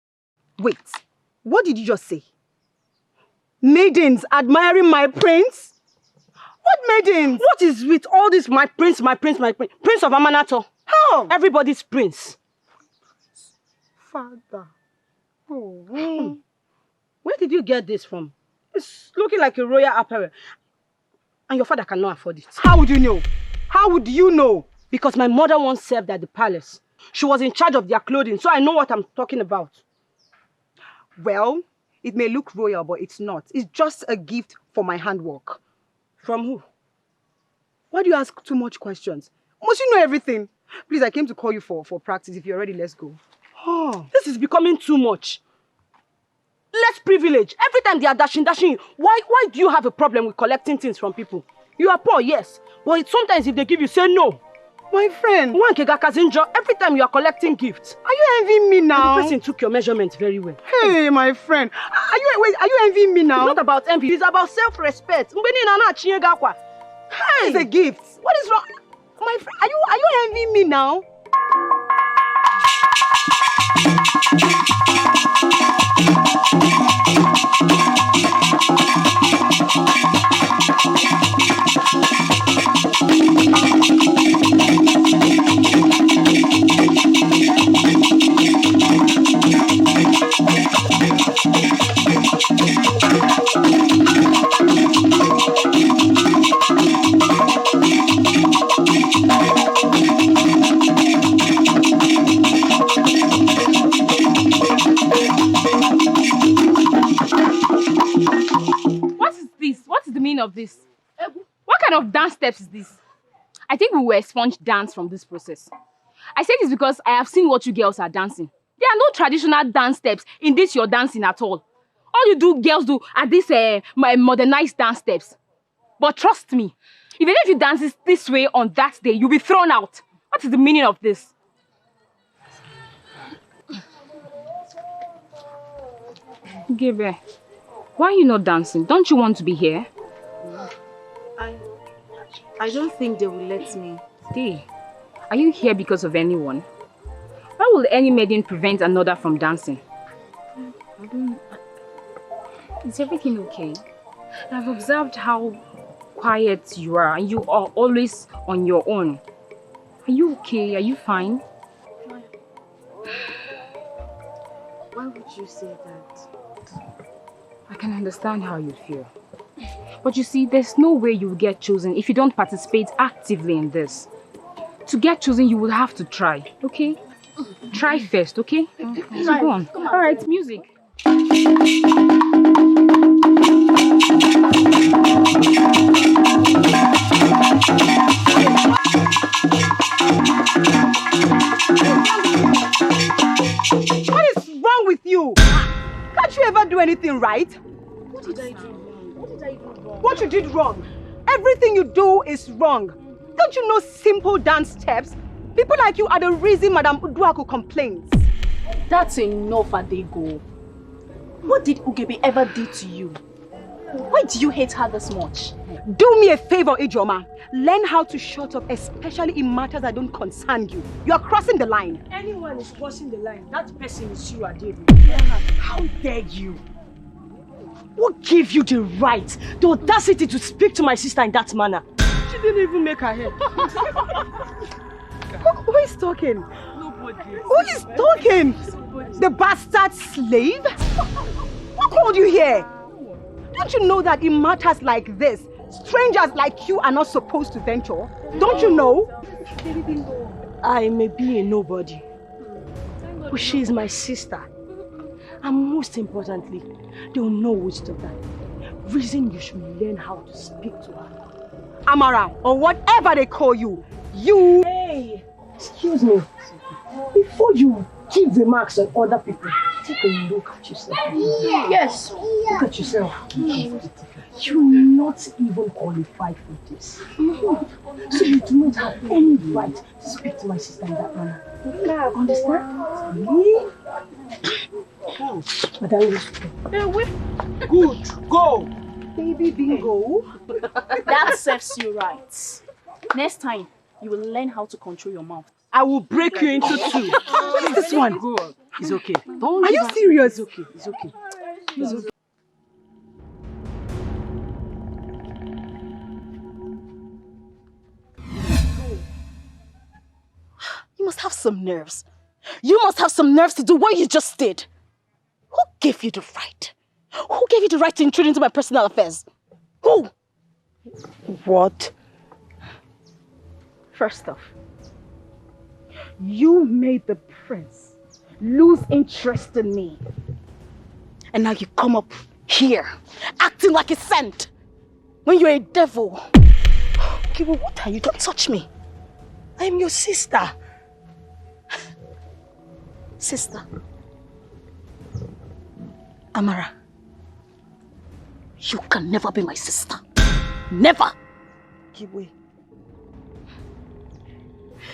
Wait, what did you just say? Maidens admiring my prince? What maidens?
What is with all this my prince, my prince, my prince? Prince of Amanato.
How?
Everybody's prince.
Father.
Oh. Where did you get this from? It's looking like a royal apparel. And your father cannot afford it.
How would you know? How would you know?
Because my mother once served at the palace. She was in charge of their clothing, so I know what I'm talking about.
Well, it may look royal, but it's not. It's just a gift for my handwork.
From who?
Why do you ask too much questions? Must you know everything? Please, I came to call you for practice. If you're ready, let's go.
Oh, this is becoming too much. Less privilege. Every time they are dashing. Why do you have a problem with collecting things from people? You are poor, yes. But sometimes if they give you, say no.
My friend.
Every time you are collecting gifts.
Are you envying me now?
And the person took your measurement very well.
Hey, my friend. Are you envying me now?
It's not about envy. It's about self-respect. Hey,
it's a gift. What is wrong? My friend, are you envying me now?
Of this. What kind of dance steps is this? I think we will expunge dance from this process. I say this because I have seen what you girls are dancing. There are no traditional dance steps in this your dancing at all. All you girls do are these my modernized dance steps. But trust me, even if you dance this way on that day, you'll be thrown out. What is the meaning of this? Gabriel, why are you not dancing? Don't you want to be here?
I don't think they will let me.
Stay. Are you here because of anyone? Why will any maiden prevent another from dancing?
I don't...
Is everything okay? I've observed how quiet you are and you are always on your own. Are you okay? Are you fine?
Why would you say that?
I can understand how you feel. But you see, there's no way you will get chosen if you don't participate actively in this. To get chosen, you will have to try, okay? Try first, okay? So go on. All right, music.
What is wrong with you? Can't you ever do anything right?
What did I do wrong? What did I do wrong?
What you did wrong? Everything you do is wrong. Don't you know simple dance steps? People like you are the reason Madame Uduaku complains.
That's enough, Adego. What did Ugebe ever do to you? Why do you hate her this much?
Do me a favor, Ijoma. Learn how to shut up, especially in matters that don't concern you. You are crossing the line.
Anyone is crossing the line, that person is you, Adego. How dare you? What gave you the right, the audacity to speak to my sister in that manner?
She didn't even make her head.
Who is talking?
Nobody.
Who is talking? The bastard slave? Who called you here? Don't you know that in matters like this, strangers like you are not supposed to venture? Don't you know?
I may be a nobody, but she is my sister. And most importantly, they will know wisdom that reason you should learn how to speak to her.
Amara, or whatever they call you, you...
Hey, excuse me. Before you give remarks on other people, take a look at yourself. Yes, look at yourself. You're not even qualified for this. So you do not have any right to speak to my sister in that manner. Understand? Me?
Good, go.
Baby bingo.
That serves you right. Next time, you will learn how to control your mouth.
I will break you into two.
What is this one?
It's okay.
Are you serious?
It's okay. It's okay. It's okay.
You must have some nerves. You must have some nerves to do what you just did. Who gave you the right? Who gave you the right to intrude into my personal affairs? Who?
What?
First off, you made the prince lose interest in me. And now you come up here, acting like a saint, when you're a devil. Okay, well, what are you? Don't touch me.
I am your sister.
Sister. Amara, you can never be my sister. Never.
Kiwe.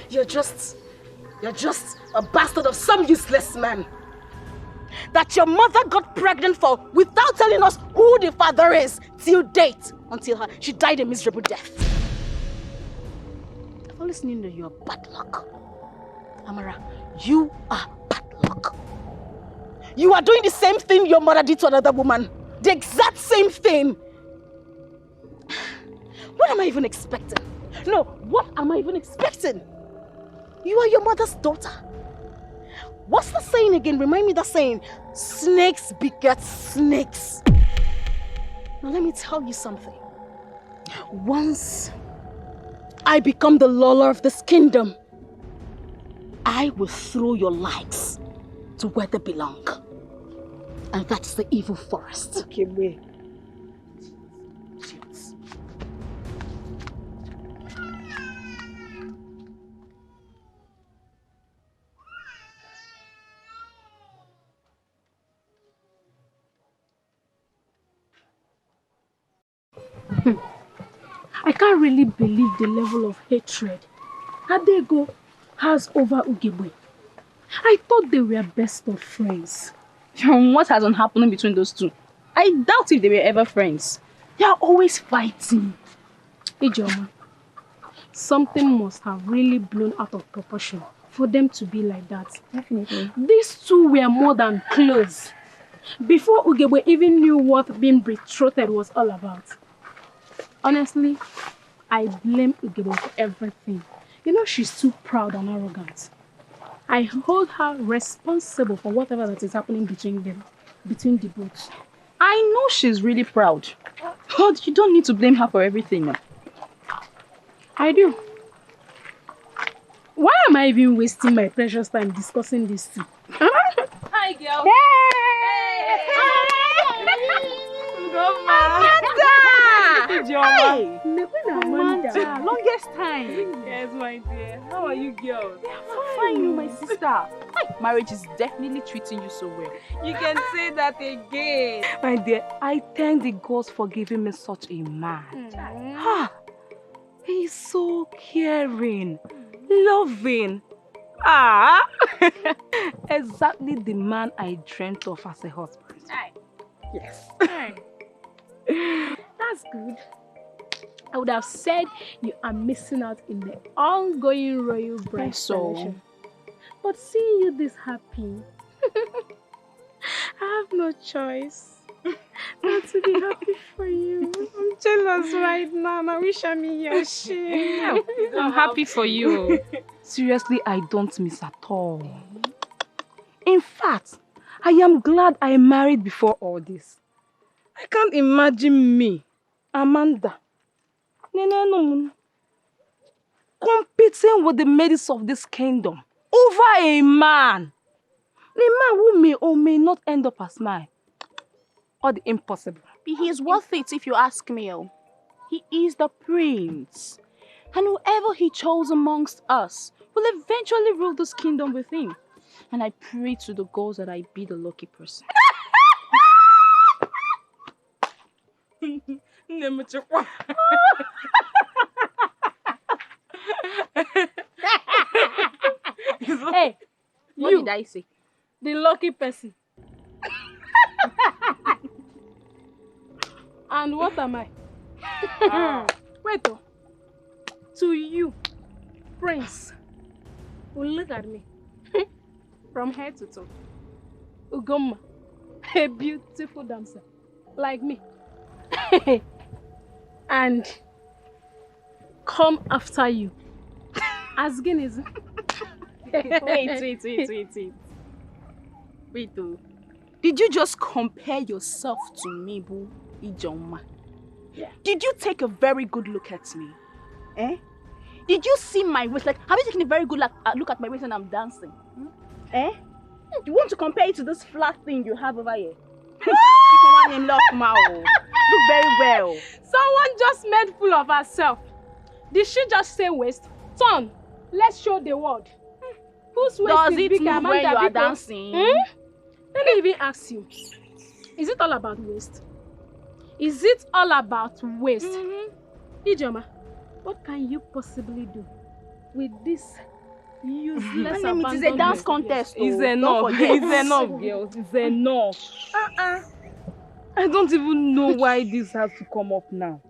You're just a bastard of some useless man that your mother got pregnant for without telling us who the father is till date, until she died a miserable death. I've always known that you are bad luck. Amara, you are bad luck. You are doing the same thing your mother did to another woman. The exact same thing. What am I even expecting? No, what am I even expecting? You are your mother's daughter. What's the saying again? Remind me the saying. Snakes beget snakes. Now let me tell you something. Once I become the ruler of this kingdom, I will throw your lives to where they belong. And that's the evil forest.
Okay, wait.
I can't really believe the level of hatred Adego has over Ugegbe. I thought they were best of friends.
What hasn't happened between those two? I doubt if they were ever friends. They are always fighting.
Ijoma, something must have really blown out of proportion for them to be like that.
Definitely.
These two were more than close. Before Ugegbe even knew what being betrothed was all about. Honestly, I blame Ugegbe for everything. You know, she's too proud and arrogant. I hold her responsible for whatever that is happening between them, between the both.
I know she's really proud, but you don't need to blame her for everything now.
I do. Why am I even wasting my precious time discussing this too?
Hi, girl.
Hey! Amanda!
Longest time.
Yes, my dear. How are you, girls?
I'm fine, you, my sister. Marriage is definitely treating you so well.
You can say that again.
My dear, I thank the gods for giving me such a man. He's so caring, loving. Exactly the man I dreamt of as a husband.
Yes. That's good. I would have said you are missing out in the ongoing royal bride celebration. But seeing you this happy, I have no choice. Not to be happy for you. I'm jealous right now. I wish I'm in your shoes.
I'm happy for you. Seriously, I don't miss at all. In fact, I am glad I married before all this. I can't imagine me, Amanda, competing with the maidens of this kingdom over a man. A man who may or may not end up as mine. Or the impossible.
He's worth it if you ask me. Oh. He is the prince. And whoever he chose amongst us will eventually rule this kingdom with him. And I pray to the gods that I be the lucky person.
Hey,
what did I say?
The lucky person. And what am I? Wait, oh. To you, Prince, who look at me from head to toe. Ugoma, a beautiful dancer like me. And come after you. As Guinness.
Wait. Wait, oh. Did you just compare yourself to me, boo? Ijoma?
Yeah.
Did you take a very good look at me? Eh? Did you see my waist? Like, have you taken a very good look at my waist when I'm dancing? Hmm? Eh? You want to compare it to this flat thing you have over here? You can want love now. Look very well.
Someone just made fool of herself. Did she just say waist? Turn. Let's show the world. Whose waist
Does
is
it
bigger,
move
Amanda
when you are
Biko?
dancing?
Let me even ask you. Is it all about waist? Is it all about waist? Ijoma, what can you possibly do with this useless
My name, it is a dance contest.
It's
Don't
enough.
forget.
It's enough, girls. It's enough. I don't even know why this has to come up now.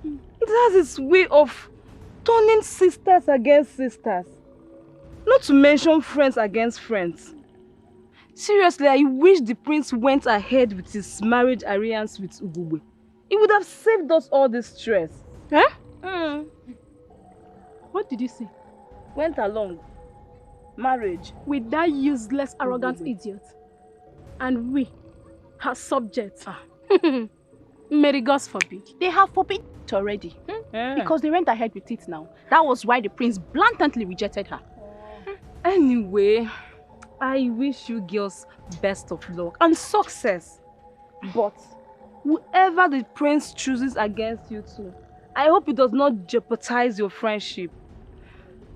It has its way of turning sisters against sisters. Not to mention friends against friends. Seriously, I wish the prince went ahead with his marriage alliance with Ugugbe. It would have saved us all this stress.
Huh? What did you say?
Went along. Marriage.
With that useless, arrogant idiot. And we, her subjects. May the gods forbid.
They have forbidden it already. Because they went ahead with it now. That was why the prince blatantly rejected her.
Anyway, I wish you girls best of luck and success. But whoever the prince chooses against you two, I hope it does not jeopardize your friendship.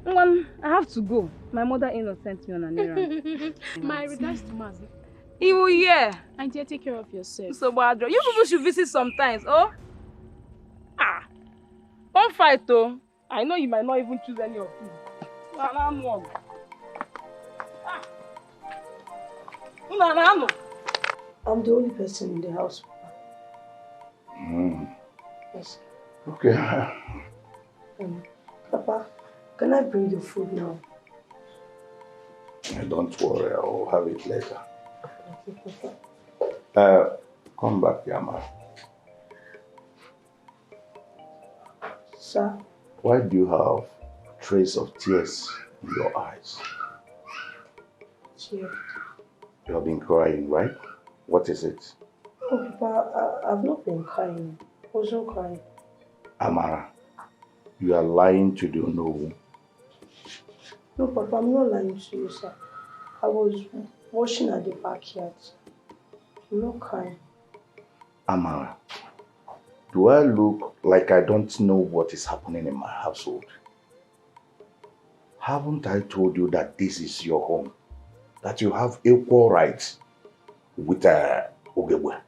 I have to go. My mother-in-law sent me on an errand.
My regards to Mazi.
He will hear.
And dear, take care of yourself.
So bad. You people should visit sometimes, oh? Don't fight, though. I know you might not even choose any of you. I'm one.
I'm the only person in the house. Yes.
Okay.
Papa, can I bring you food now?
Don't worry, I'll have it later.
Okay, Papa.
Come back, Yama.
Sir?
Why do you have trace of tears in your eyes?
Tears.
You have been crying, right? What is it?
Oh, Papa, I've not been crying. I wasn't crying.
Amara, you are lying to the no.
No, Papa, I'm not lying to you, sir. I was washing at the backyard. I'm not crying.
Amara, do I look like I don't know what is happening in my household? Haven't I told you that this is your home? That you have equal rights with Ogebwe?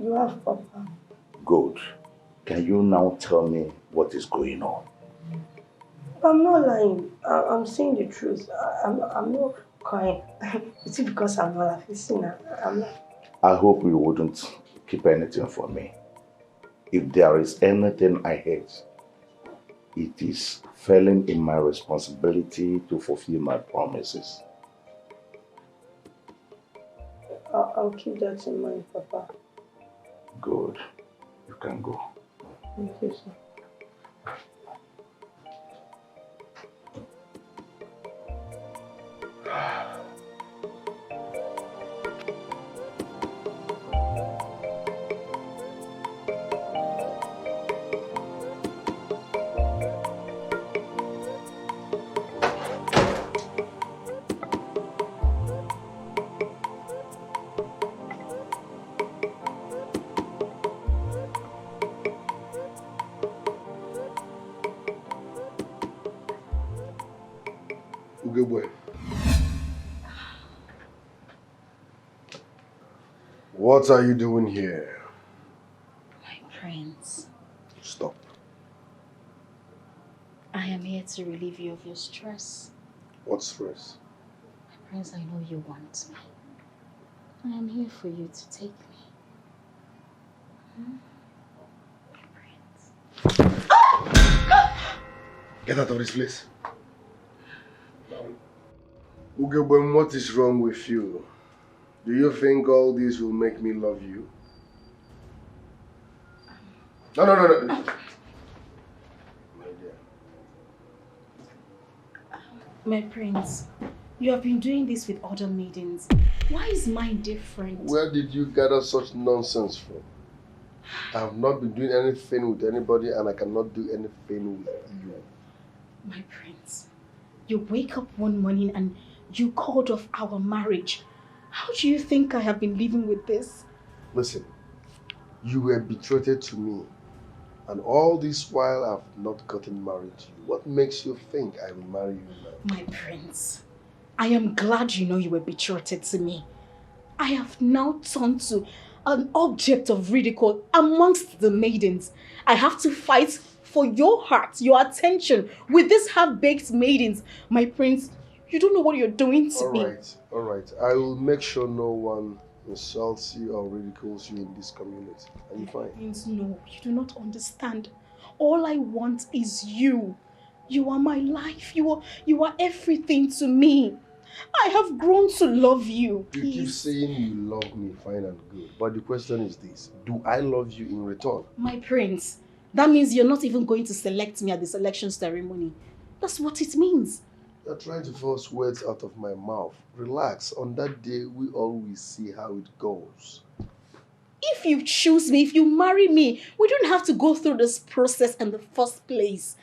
You have, Papa.
Good. Can you now tell me what is going on?
I'm not lying. I'm saying the truth. I'm not crying. Is it because I'm not laughing? I'm not.
I hope you wouldn't keep anything from me. If there is anything I hate, it is failing in my responsibility to fulfill my promises.
I I'll keep that in mind, Papa.
Good. You can go.
Thank you, sir.
Ugegbe. What are you doing here?
My prince,
Stop.
I am here to relieve you of your stress.
What stress?
My prince, I know you want me. I am here for you to take me. My prince.
Get out of this place. Ugegbe, what is wrong with you? Do you think all this will make me love you? No. My dear.
My prince, you have been doing this with other maidens. Why is mine different?
Where did you gather such nonsense from? I have not been doing anything with anybody and I cannot do anything with you.
My prince, you wake up one morning and you called off our marriage. How do you think I have been living with this?
Listen, you were betrothed to me, and all this while I've not gotten married to you. What makes you think I will marry you now?
My prince, I am glad you know you were betrothed to me. I have now turned to an object of ridicule amongst the maidens. I have to fight for your heart, your attention with these half-baked maidens. My prince, you don't know what you're doing to me.
All right. I will make sure no one insults you or ridicules you in this community. Are you fine?
Prince, no, you do not understand. All I want is you. You are my life. You are everything to me. I have grown to love you.
You keep saying you love me, fine and good. But the question is this: do I love you in return?
My prince, that means you're not even going to select me at the selection ceremony. That's what it means.
You're trying to force words out of my mouth. Relax. On that day, we always see how it goes.
If you choose me, if you marry me, we don't have to go through this process in the first place.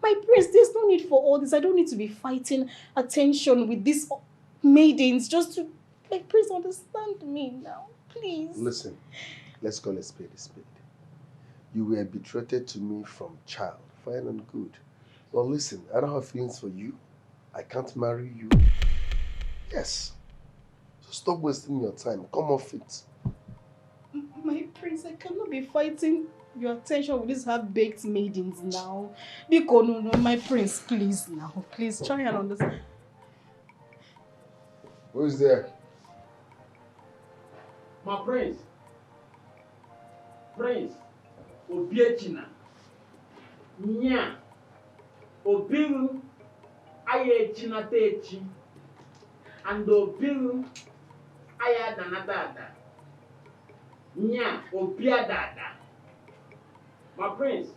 My prince, there's no need for all this. I don't need to be fighting attention with these maidens just to... My prince, understand me now, please.
Listen, let's call a spade a spade. You were betrothed to me from child, fine and good. Well, listen, I don't have feelings for you. I can't marry you. Yes. So stop wasting your time. Come off it.
My prince, I cannot be fighting your attention with these half-baked maidens now. Because no, my prince, please now. Please try and understand.
Who's there?
My prince. Prince. Obiechina. Nya. Obiru. Aye chinatechi. And Obiru. Aya danadada. Nya. Obiadada. My prince.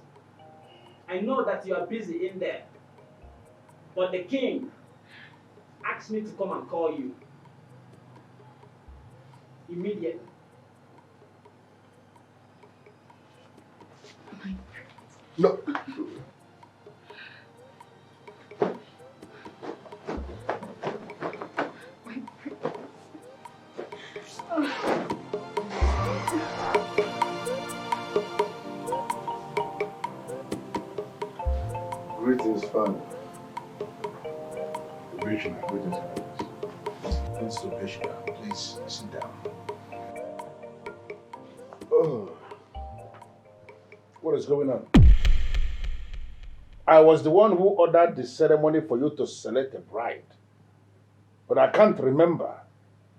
I know that you are busy in there. But the king asked me to come and call you. Immediately.
No. Greetings, father.
Greetings. Prince Obeshka, please sit down.
Oh.
What is going on? I was the one who ordered the ceremony for you to select a bride. But I can't remember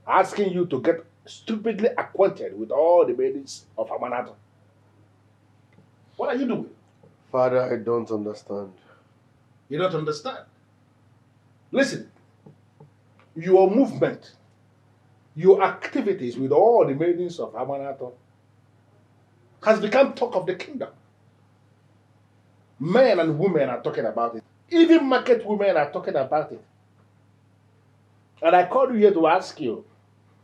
asking you to get stupidly acquainted with all the maidens of Amanata. What are you doing?
Father, I don't understand.
You don't understand? Listen, your movement, your activities with all the maidens of Amanato has become talk of the kingdom. Men and women are talking about it. Even market women are talking about it. And I called you here to ask you,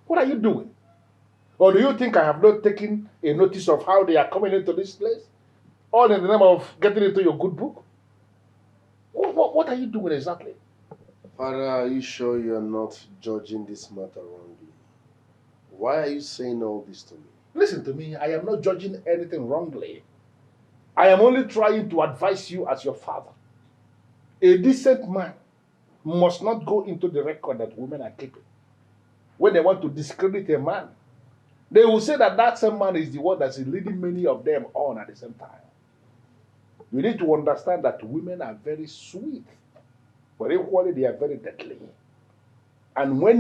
what are you doing? Or do you think I have not taken a notice of how they are coming into this place? All in the name of getting into your good book? What are you doing exactly?
Father, are you sure you are not judging this matter wrongly? Why are you saying all this to me?
Listen to me, I am not judging anything wrongly. I am only trying to advise you as your father. A decent man must not go into the record that women are keeping. When they want to discredit a man, they will say that that same man is the one that's leading many of them on at the same time. You need to understand that women are very sweet, but equally they are very deadly. And when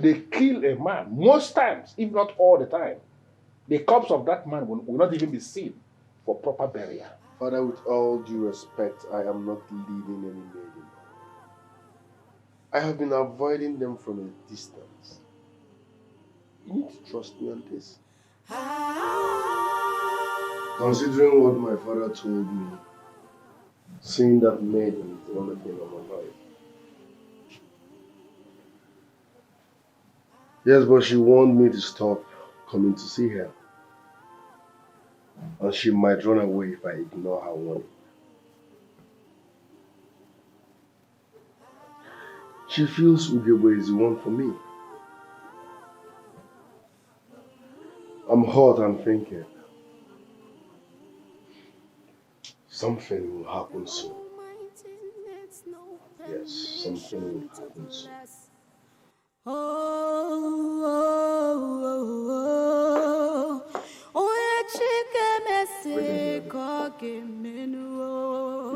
they kill a man, most times, if not all the time, the corpse of that man will not even be seen for proper burial.
Father, with all due respect, I am not leading any maiden. I have been avoiding them from a distance. You need to trust me on this. Considering what my father told me, seeing that maiden is the only thing on my life. Yes, but she warned me to stop coming to see her. And she might run away if I ignore her warning. She feels Ugebe is the one for me. I'm hot and thinking something will happen soon. Yes, something will happen soon.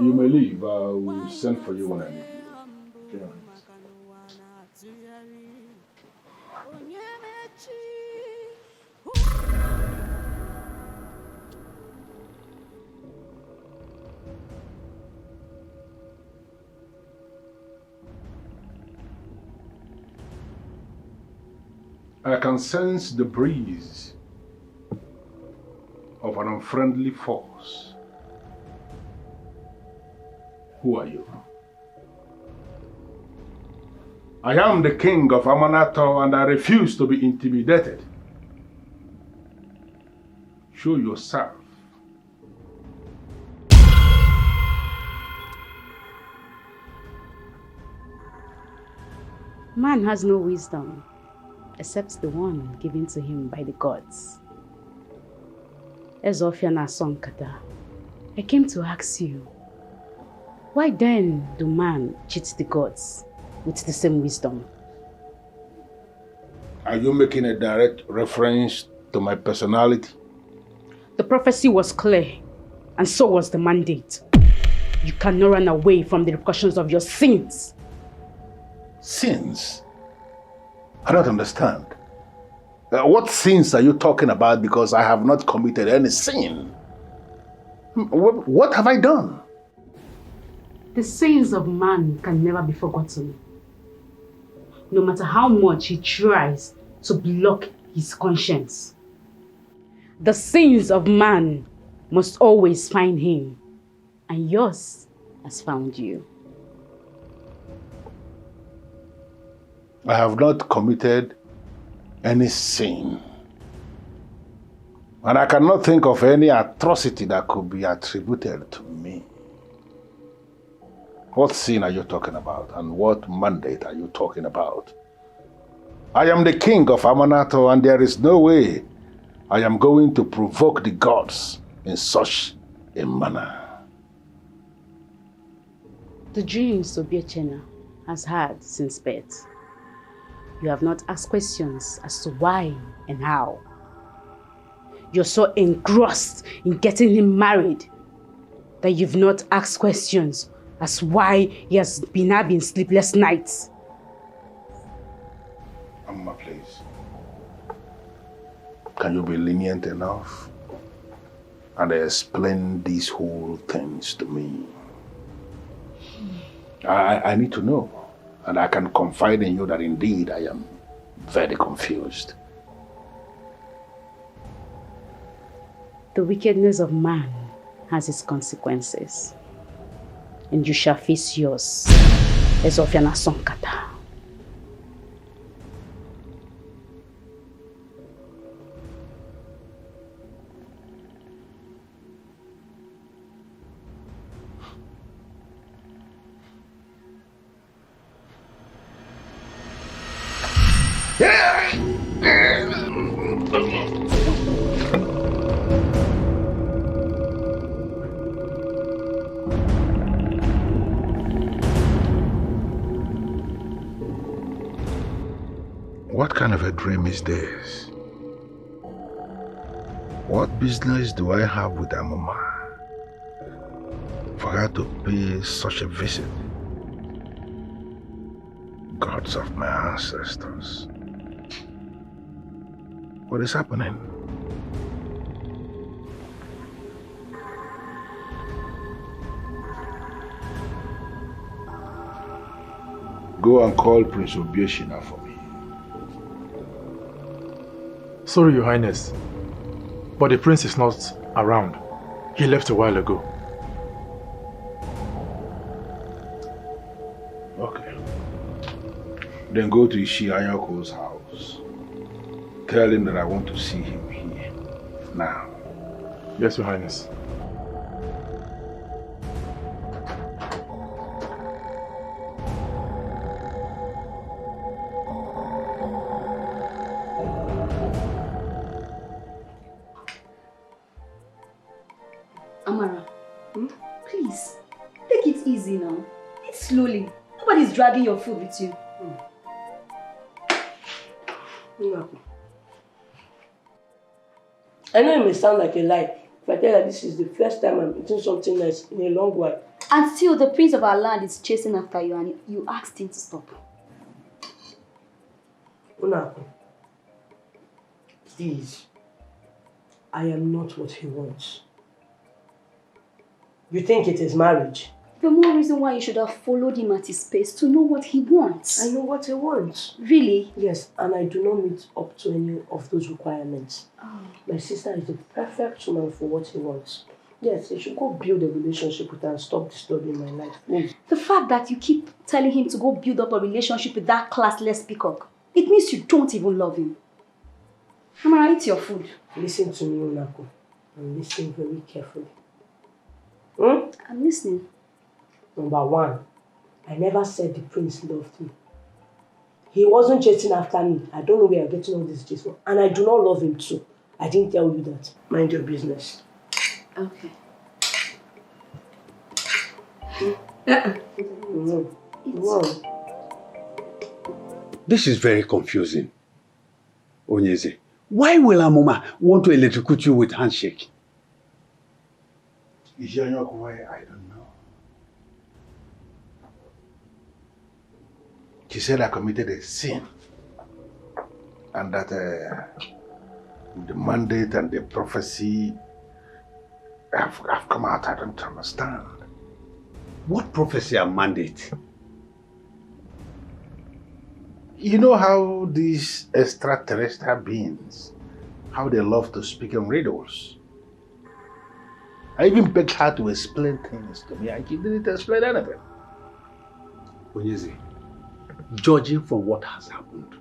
You may leave. I will send for you when I need you. Okay. I can sense the breeze of an unfriendly force. Who are you? I am the king of Amanato and I refuse to be intimidated. Show yourself.
Man has no wisdom except the one given to him by the gods. Ezofiana Sonkata, I came to ask you, why then do man cheat the gods with the same wisdom?
Are you making a direct reference to my personality?
The prophecy was clear, and so was the mandate. You cannot run away from the repercussions of your sins.
Sins? I don't understand. What sins are you talking about? Because I have not committed any sin. What have I done?
The sins of man can never be forgotten. No matter how much he tries to block his conscience. The sins of man must always find him, and yours has found you.
I have not committed any sin. And I cannot think of any atrocity that could be attributed to me. What sin are you talking about? And what mandate are you talking about? I am the king of Amanato, and there is no way I am going to provoke the gods in such a manner.
The dreams Obiechena has had since birth. You have not asked questions as to why and how. You're so engrossed in getting him married that you've not asked questions as why he has been having sleepless nights.
Amma, please. Can you be lenient enough and explain these whole things to me? I need to know. And I can confide in you that indeed I am very confused.
The wickedness of man has its consequences, and you shall face yours as of Yana Sonkata.
What kind of a dream is this? What business do I have with Amuma for her to pay such a visit? Gods of my ancestors. What is happening? Go and call Prince Obieshina for me.
Sorry, Your Highness, but the prince is not around. He left a while ago.
Okay. Then go to Ishi Anyako's house. Tell him that I want to see him here. Now.
Yes, Your Highness.
Amara, please, take it easy now. Eat slowly. Nobody's dragging your food with you.
I know it may sound like a lie if I tell you that this is the first time I'm eating something nice in a long while.
And still, the prince of our land is chasing after you and you asked him to stop.
Unaku, please, I am not what he wants. You think it is marriage?
The more reason why you should have followed him at his pace to know what he wants.
I know what he wants.
Really?
Yes, and I do not meet up to any of those requirements.
Oh.
My sister is the perfect woman for what he wants. Yes, he should go build a relationship with her and stop disturbing my life. Please.
The fact that you keep telling him to go build up a relationship with that classless peacock, it means you don't even love him. Amara, eat your food.
Listen to me, Unako, and listen very carefully.
I'm listening.
Number one, I never said the prince loved me. He wasn't chasing after me. I don't know where you're getting all this chase from. And I do not love him too. I didn't tell you that. Mind your business.
Okay.
No.
This is very confusing. Onyeze, why will Amuma want to electrocute you with handshake?
I don't know. She said I committed a sin and that the mandate and the prophecy have come out. I don't understand.
What prophecy and mandate?
You know how these extraterrestrial beings, how they love to speak in riddles. I even begged her to explain things to me and she didn't explain anything.
Onyeze, judging from what has happened,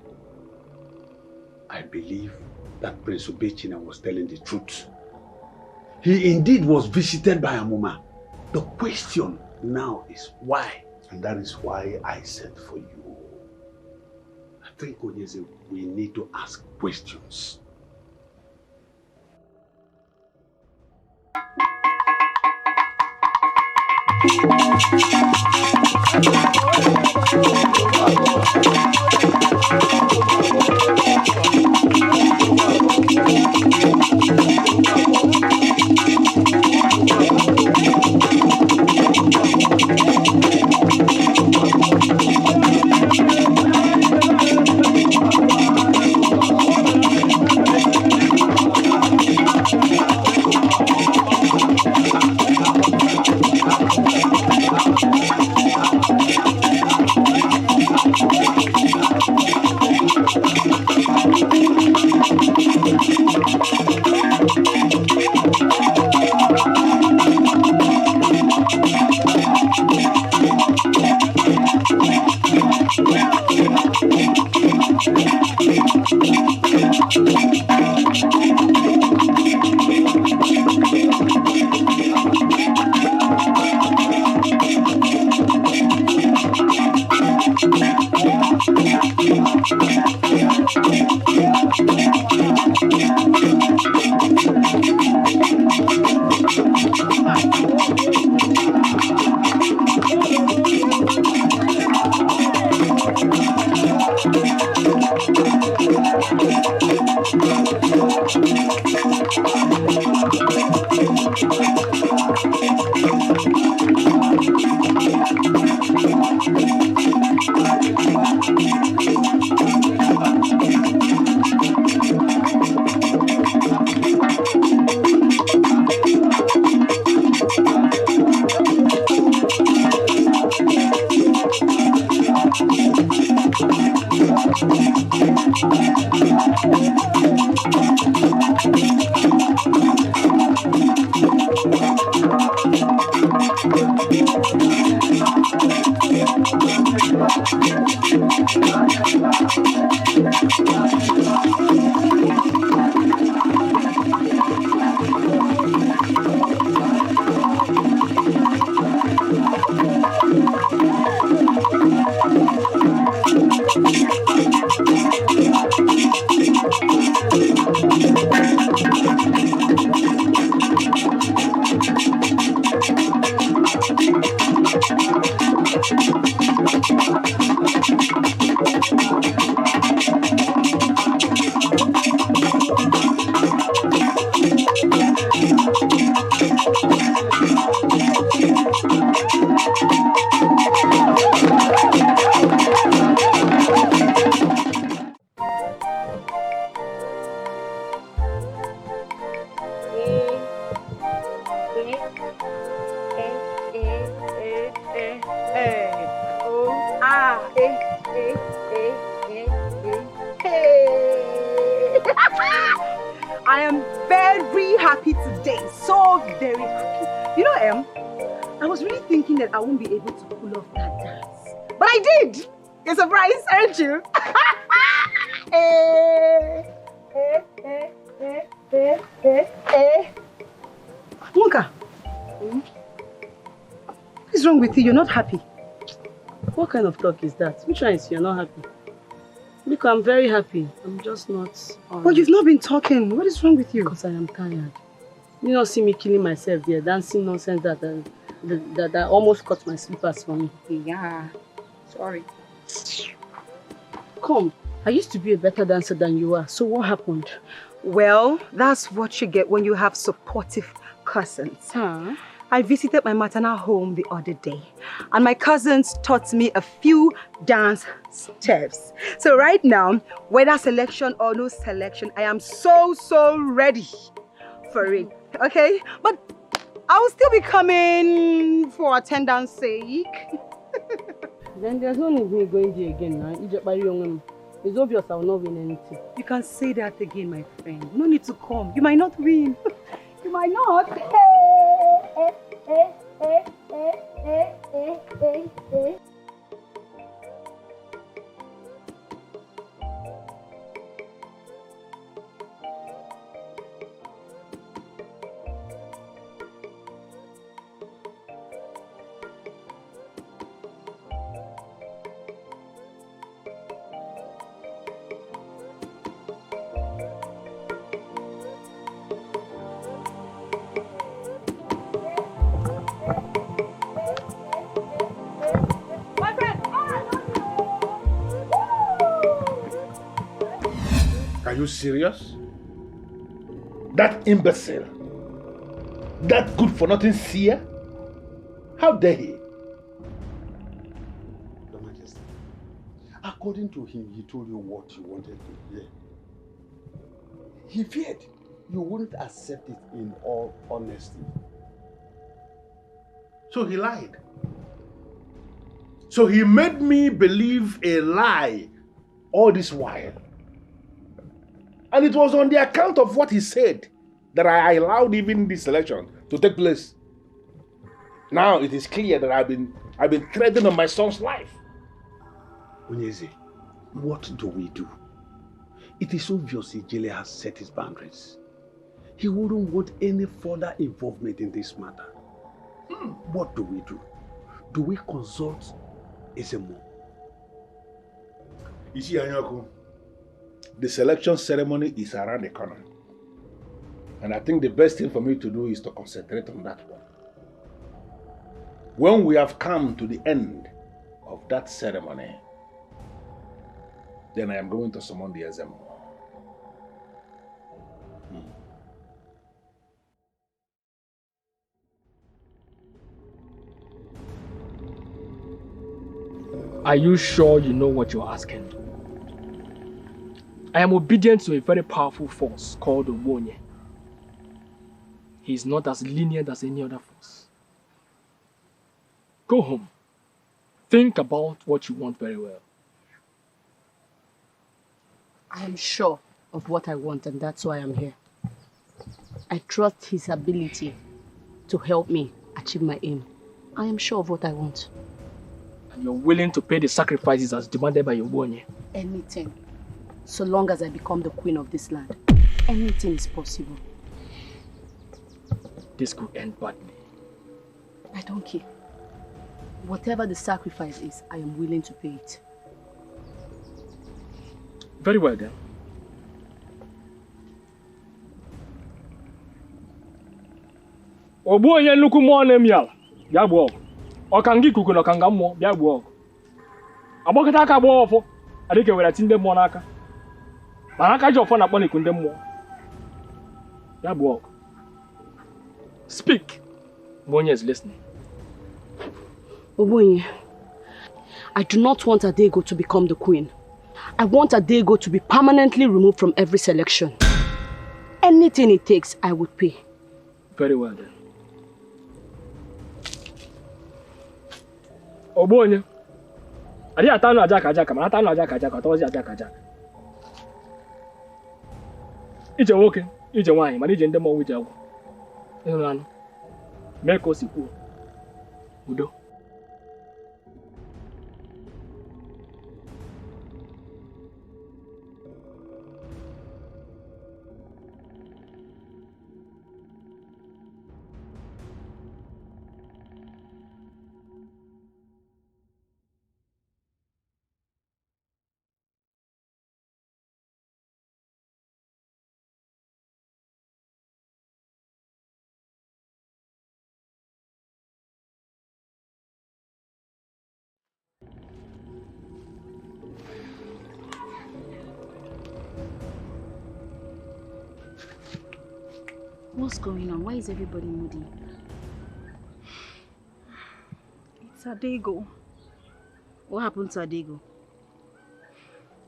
I believe that Prince Obieshina was telling the truth. He indeed was visited by Amuma. The question now is why?
And that is why I sent for you.
I think, Onyeze, we need to ask questions.
I am very happy today. So very happy. You know, I was really thinking that I won't be able to pull off that dance. But I did! You're surprised, aren't you? Wonka, what is wrong with you? You're not happy.
What kind of talk is that? Which one is you're not happy? Because I'm very happy. I'm just not...
But you've not been talking. What is wrong with you?
Because I am tired. You not see me killing myself there, dancing nonsense that almost cut my slippers for me.
Yeah. Sorry.
Come, I used to be a better dancer than you are. So what happened?
Well, that's what you get when you have supportive cousins.
Huh?
I visited my maternal home the other day and my cousins taught me a few dance steps. So right now, whether selection or no selection, I am so ready for it. Okay? But I will still be coming for attendance sake.
Then there's no need me going there again now. It's obvious I will not win anything.
You can say that again, my friend. No need to come. You might not win. You might not.
Are you serious? That imbecile? That good-for-nothing seer? How dare he?
Your Majesty, according to him, he told you what you wanted to hear. He feared you wouldn't accept it in all honesty.
So he lied. So he made me believe a lie all this while. And it was on the account of what he said that I allowed even this election to take place. Now it is clear that I've been treading on my son's life.
Onyeze, what do we do? It is obvious Ijele has set his boundaries. He wouldn't want any further involvement in this matter. What do we do? Do we consult Ezemo?
Isi Anyaku, the selection ceremony is around the corner. And I think the best thing for me to do is to concentrate on that one. When we have come to the end of that ceremony, then I am going to summon the Ezemo.
Are you sure you know what you're asking? I am obedient to a very powerful force called Obonye. He is not as lenient as any other force. Go home. Think about what you want very well.
I am sure of what I want, and that's why I'm here. I trust his ability to help me achieve my aim. I am sure of what I want.
And you're willing to pay the sacrifices as demanded by Obonye?
Anything. So long as I become the queen of this land. Anything is possible.
This could end badly.
I don't care. Whatever the sacrifice is, I am willing to pay it.
Very well then. Obonye nnukwu mmụọ na-emi ala, bịa gbuo ọgụ. Ọkanga ikuku na ọkanga mmụọ, bịa gbuo ọgụ. Agbakọta aka gbaa ọfọ, adịka were ati ndị mmụọ n'aka. Mana aka ji ọfọ na-akpọ n'iku ndị mmụọ. Bịa gbuo ọgụ. Speak. Obonye is listening.
Obonye, I do not want Adego to become the queen. I want Adego to be permanently removed from every selection. Anything it takes, I would pay.
Very well then. Obonye, Adi atano ajaka, man atano ajaka, tozi ajaka. Ije nwoke, ije nwaanyị, mana ije ndị mmọnwụ ije agwụ. Ịhụrụ anụ, mee ka o si kwuo. Udo.
What's going on? Why is everybody moody?
It's Adego.
What happened to Adego?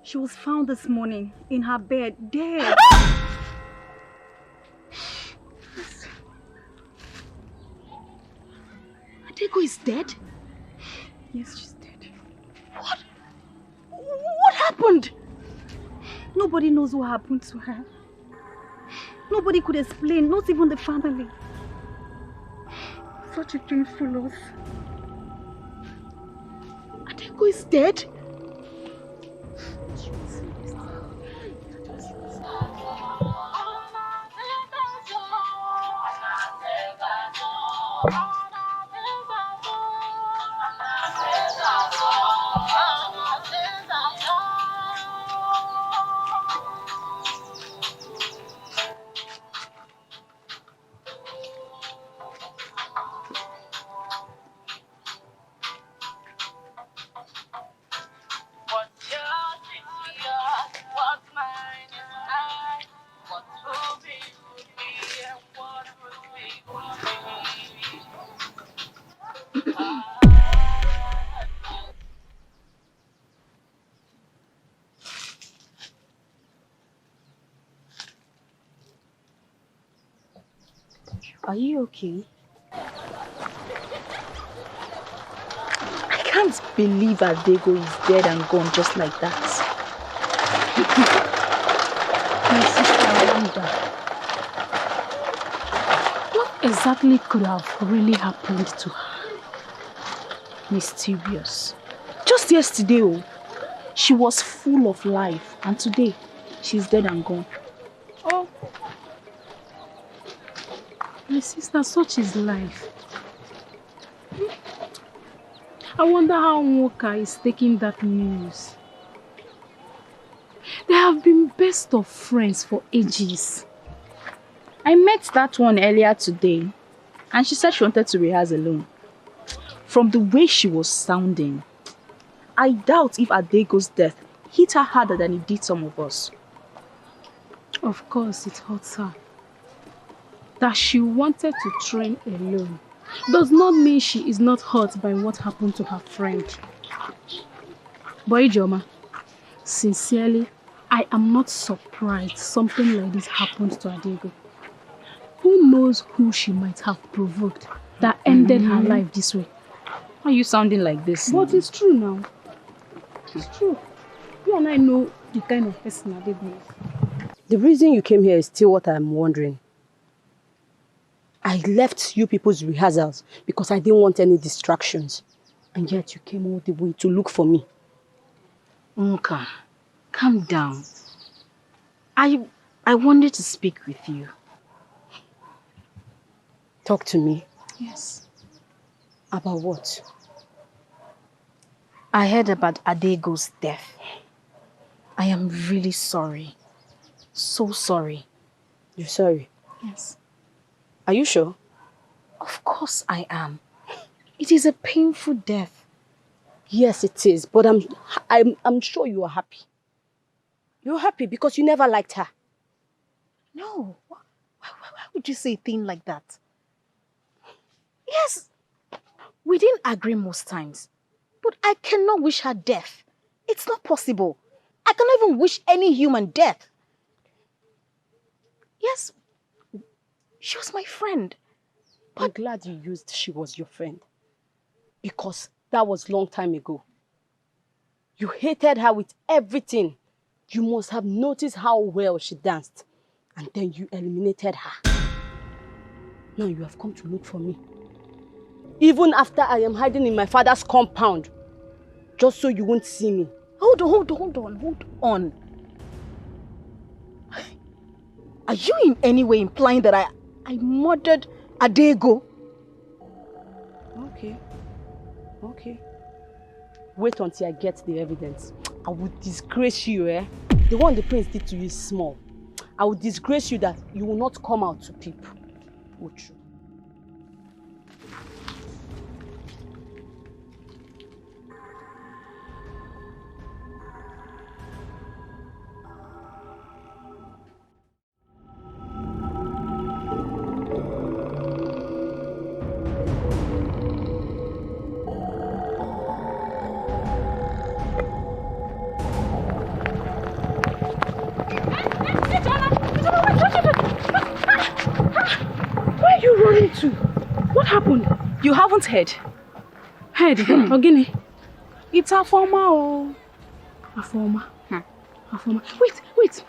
She was found this morning in her bed, dead.
Adego is dead?
Yes, she's dead.
What? What happened?
Nobody knows what happened to her. Nobody could explain, not even the family. Such a painful loss.
Adego is dead? Are you okay? I can't believe Adego is dead and gone just like that.
My sister, I wonder, what exactly could have really happened to her?
Mysterious. Just yesterday, she was full of life, and today, she's dead and gone.
Oh. My sister, such is life. I wonder how Nwoka is taking that news. They have been best of friends for ages.
I met that one earlier today, and she said she wanted to rehearse alone. From the way she was sounding, I doubt if Adego's death hit her harder than it did some of us.
Of course, it hurts her. That she wanted to train alone does not mean she is not hurt by what happened to her friend. Boy Joma, sincerely, I am not surprised something like this happened to Adego. Who knows who she might have provoked that ended her life this way?
Why are you sounding like this?
But it's true now. It's true. You and I know the kind of person Adego is.
The reason you came here is still what I'm wondering. I left you people's rehearsals because I didn't want any distractions. And yet you came all the way to look for me.
Nwoka, calm down. I wanted to speak with you.
Talk to me.
Yes.
About what?
I heard about Adego's death. I am really sorry. So sorry.
You're sorry?
Yes.
Are you sure?
Of course I am. It is a painful death.
Yes, it is. But I'm sure you are happy. You're happy because you never liked her.
No. Why would you say a thing like that? Yes, we didn't agree most times. But I cannot wish her death. It's not possible. I cannot even wish any human death. Yes, she was my friend.
But I'm glad you used she was your friend. Because that was a long time ago. You hated her with everything. You must have noticed how well she danced. And then you eliminated her. Now you have come to look for me. Even after I am hiding in my father's compound. Just so you won't see me.
Hold on. Are you in any way implying that I murdered Adego?
Okay. Wait until I get the evidence. I will disgrace you, eh? The one the prince did to you is small. I will disgrace you that you will not come out to people. Uchu.
What happened?
You haven't heard?
Heard? Ogini. It's Afoma. Afoma. Wait.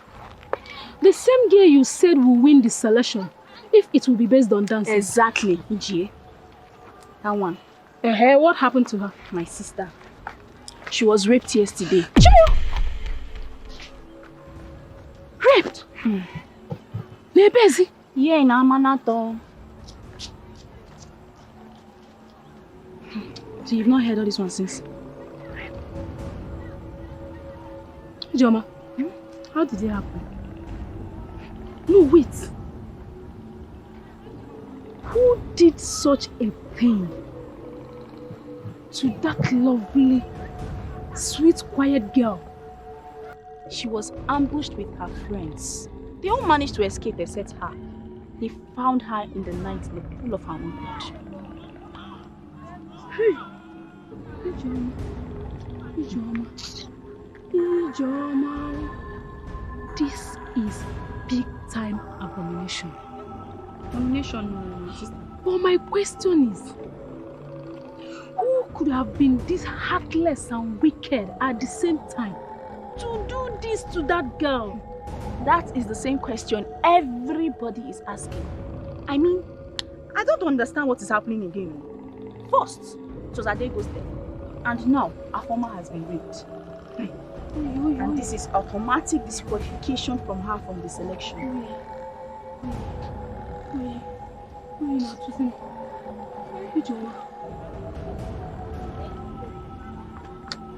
The same girl you said will win the selection if it will be based on dancing.
Exactly, Ijie. That one.
What happened to her?
My sister. She was raped yesterday.
Raped? Nebezi?
Yeah, in Amanato.
So you've not heard all this one since? Joma, how did it happen? No, wait. Who did such a thing to that lovely, sweet, quiet girl?
She was ambushed with her friends. They all managed to escape except her. They found her in the night in the pool of her own blood.
Ijoma. This is big time abomination.
Abomination, sister.
But my question is, who could have been this heartless and wicked at the same time to do this to that girl?
That is the same question everybody is asking. I mean, I don't understand what is happening again. First, it was Adego's death. And now, Afoma has been raped. And this is automatic disqualification from her from the selection.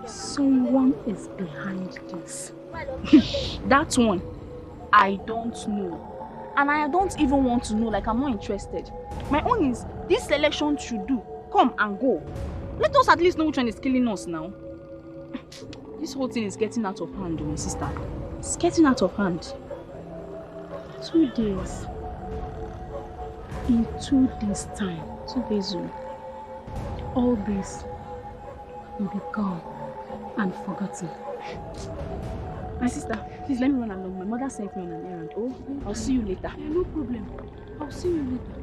Someone is behind this.
That one, I don't know. And I don't even want to know, like I'm not interested. My own is, this selection should do. Come and go. Let us at least know which one is killing us now. This whole thing is getting out of hand, my sister. It's getting out of hand.
2 days. In 2 days' time.
2 days.
All this will be gone and forgotten.
My sister, please let me run along. My mother sent me on an errand. Oh, I'll see you later.
Yeah, no problem. I'll see you later.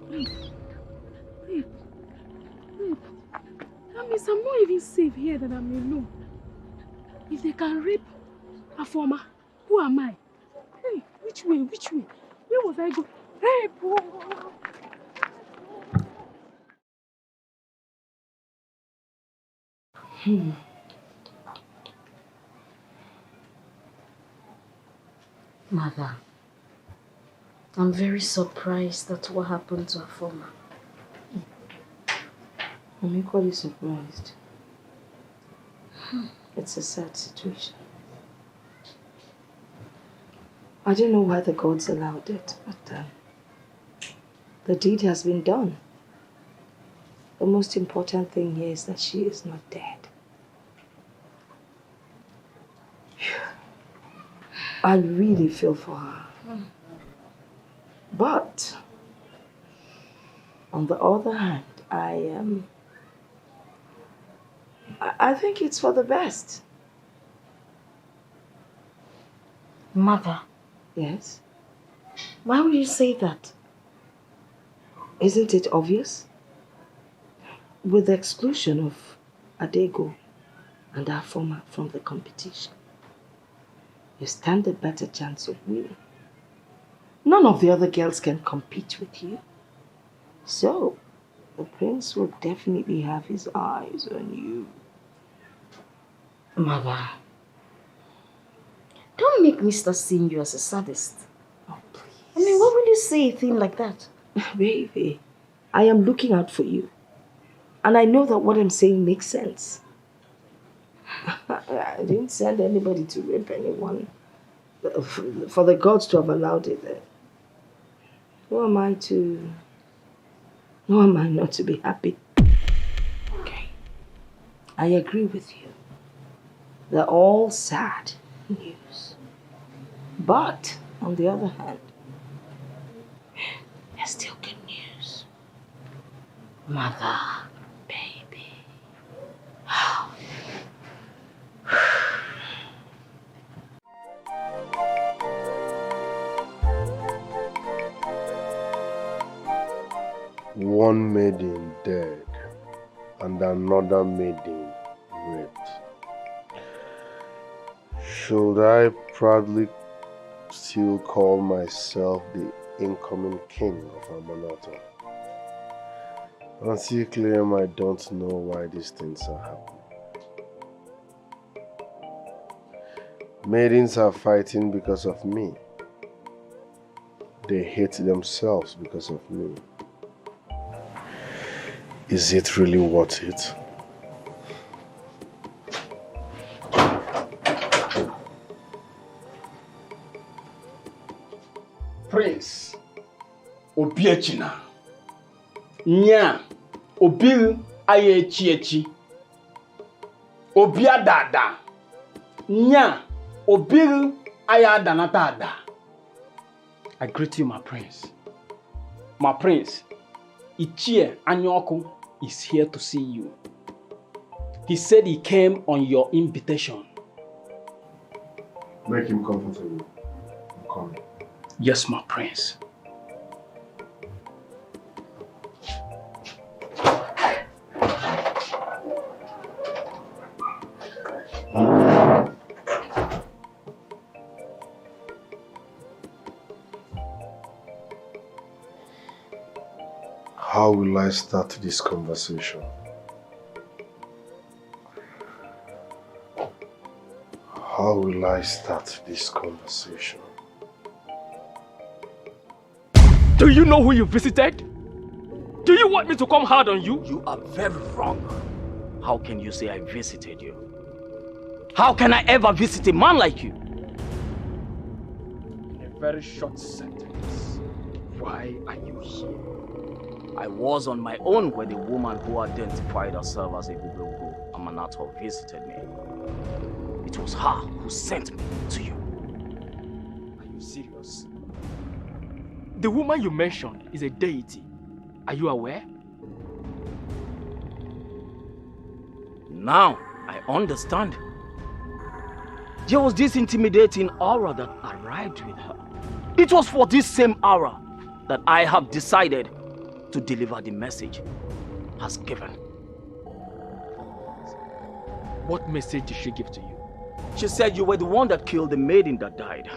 Wait. That means I'm not even safe here that I'm alone. If they can rape Afoma, who am I? Hey, which way? Where was I going? Rape!
Mother, I'm very surprised at what happened to Afoma.
I'm equally surprised.
It's a sad situation.
I don't know why the gods allowed it, but the deed has been done. The most important thing here is that she is not dead. I really feel for her. But, on the other hand, I think it's for the best.
Mother.
Yes?
Why would you say that?
Isn't it obvious? With the exclusion of Adego and our former from the competition. You stand a better chance of winning. None of the other girls can compete with you. So, the prince will definitely have his eyes on you.
Mother, don't make me start seeing you as a sadist.
Oh, please.
I mean, why will you say a thing like that?
Baby, I am looking out for you. And I know that what I'm saying makes sense. I didn't send anybody to rape anyone. For the gods to have allowed it. Who am I not to be happy? Okay. I agree with you. They're all sad news. But, on the other hand, there's still good news.
Mother.
One maiden dead and another maiden raped. Should I proudly still call myself the incoming king of Amanata? Until claim I don't know why these things are happening. Maidens are fighting because of me. They hate themselves because of me. Is it really worth it?
Prince Obiechina nya obil aye echi obia dada nya obil aya danata. I greet you, my prince. My prince, Ichie Anyoku is here to see you. He said he came on your invitation.
Make him comfortable. I'm coming.
Yes, my prince.
How will I start this conversation? How will I start this conversation?
Do you know who you visited? Do you want me to come hard on you?
You are very wrong. How can you say I visited you? How can I ever visit a man like you?
In a very short sentence, why are you here?
I was on my own when the woman who identified herself as a Bubugu Amanato visited me. It was her who sent me to you.
Are you serious?
The woman you mentioned is a deity. Are you aware?
Now I understand. There was this intimidating aura that arrived with her. It was for this same aura that I have decided to deliver the message as given.
What message did she give to you?
She said you were the one that killed the maiden that died.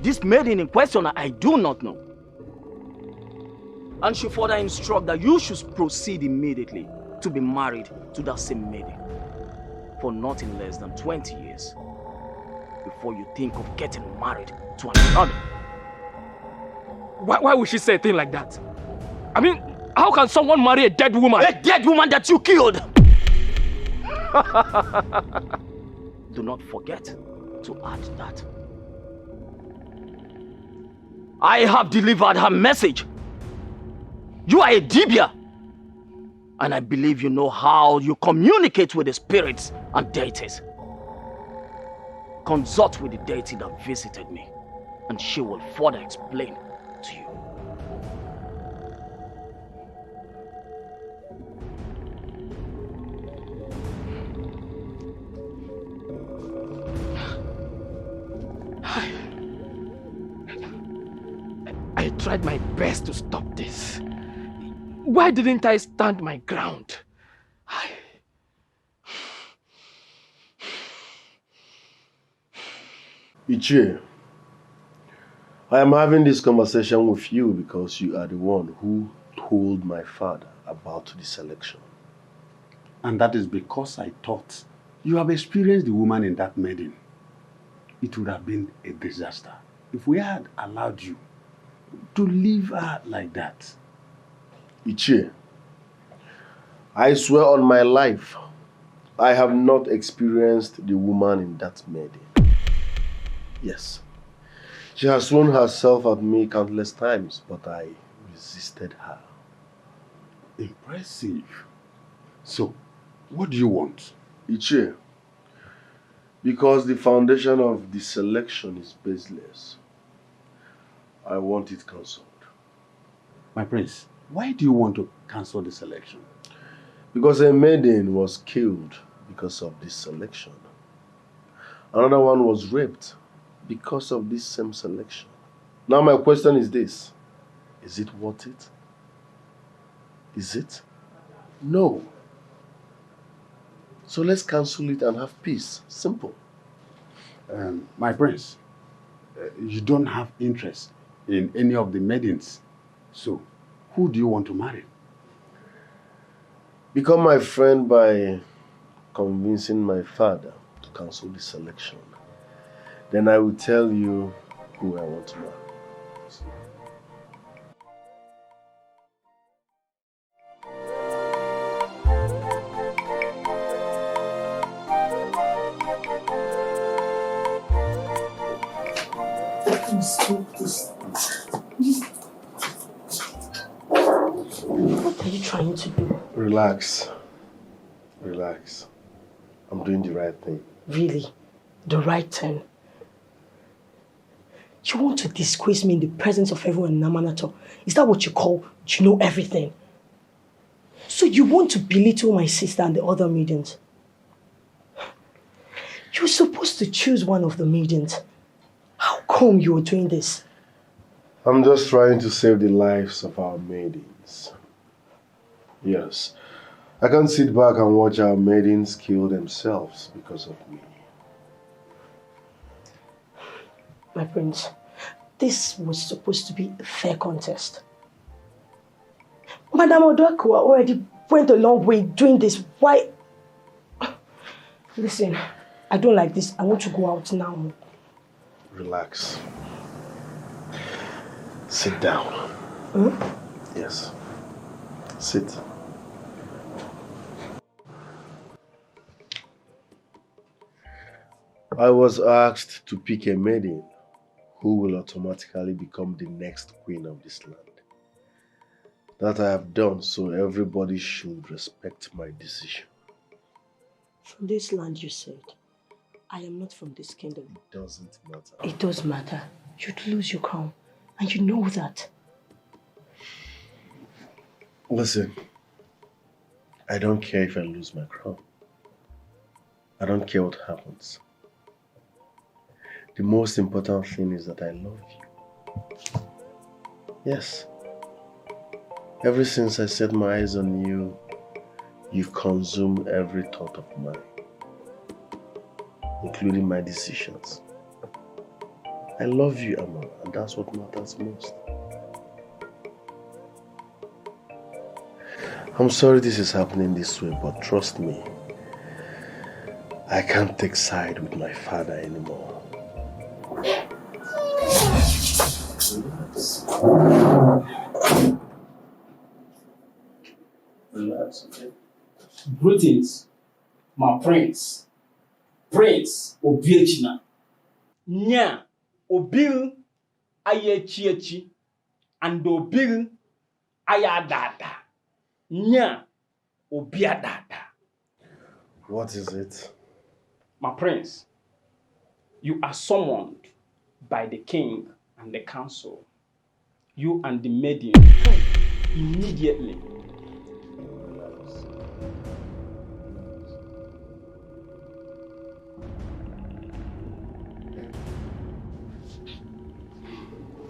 This maiden in question I do not know. And she further instructed that you should proceed immediately to be married to that same maiden for nothing less than 20 years before you think of getting married to another.
Why would she say a thing like that? I mean, how can someone marry a dead woman?
A dead woman that you killed! Do not forget to add that. I have delivered her message. You are a Dibia. And I believe you know how you communicate with the spirits and deities. Consult with the deity that visited me, and she will further explain to you.
I tried my best to stop this. Why didn't I stand my ground?
Ichie, I am having this conversation with you because you are the one who told my father about the selection.
And that is because I thought you have experienced the woman in that maiden. It would have been a disaster if we had allowed you to leave her like that.
Ichie, I swear on my life, I have not experienced the woman in that maiden. Yes. She has thrown herself at me countless times, but I resisted her.
Impressive. So, what do you want?
Ichie, because the foundation of the selection is baseless, I want it cancelled.
My prince, why do you want to cancel the selection?
Because a maiden was killed because of this selection. Another one was raped because of this same selection. Now my question is this. Is it worth it? Is it? No. So let's cancel it and have peace. Simple.
My prince, you don't have interest in any of the maidens. So, who do you want to marry?
Become my friend by convincing my father to cancel the selection. Then I will tell you who I want to marry.
What are you trying to do?
Relax. Relax. I'm doing the right thing.
Really? The right thing? You want to disgrace me in the presence of everyone in Namanato? Is that what you call, you know everything? So you want to belittle my sister and the other maidens? You're supposed to choose one of the maidens. How come you're doing this?
I'm just trying to save the lives of our maidens. Yes. I can't sit back and watch our maidens kill themselves because of me.
My prince, this was supposed to be a fair contest. Madame Odakwa already went a long way doing this. Why? Listen, I don't like this. I want to go out now.
Relax. Sit down.
Hmm?
Yes. Sit. I was asked to pick a maiden who will automatically become the next queen of this land. That I have done, so everybody should respect my decision.
From this land, you said. I am not from this kingdom.
It doesn't matter.
It does matter. You'd lose your crown, and you know that.
Listen, I don't care if I lose my crown. I don't care what happens. The most important thing is that I love you. Yes. Ever since I set my eyes on you, you've consumed every thought of mine, including my decisions. I love you, Amma, and that's what matters most. I'm sorry this is happening this way, but trust me, I can't take side with my father anymore.
Relax, okay? Greetings, my prince. Prince Obiechina. Nya Obil Ayechiachi and Obil Ayadada. Nya Obiadada.
What is it?
My prince, you are summoned by the king and the council. You and the maiden immediately.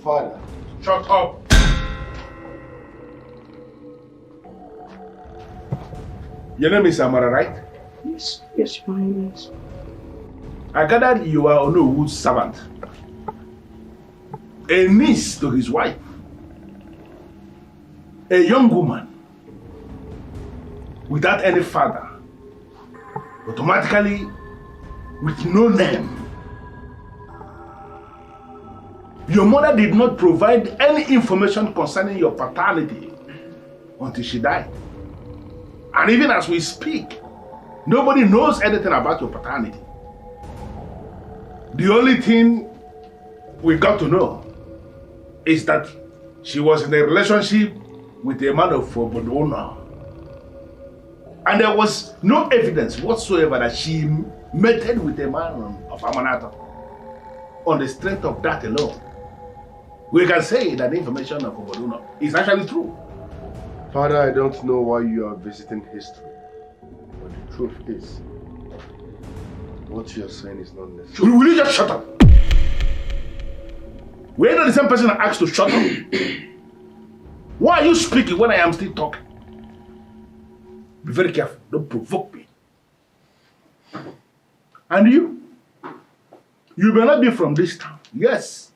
Father.
Shut up! Your name is Amara, right?
Yes, Your Highness.
I gathered you are Onowu's servant. A niece to his wife. A young woman without any father. Automatically with no name. Your mother did not provide any information concerning your paternity until she died. And even as we speak, nobody knows anything about your paternity. The only thing we got to know is that she was in a relationship with a man of Obodona. And there was no evidence whatsoever that she mated with a man of Amanato. On the strength of that alone, we can say that the information of Obodona is actually true.
Father, I don't know why you are visiting history. But the truth is, what you are saying is not necessary.
Will you just shut up? We're not the same person that asked to shut up. Why are you speaking when I am still talking? Be very careful. Don't provoke me. And you? You may not be from this town. Yes.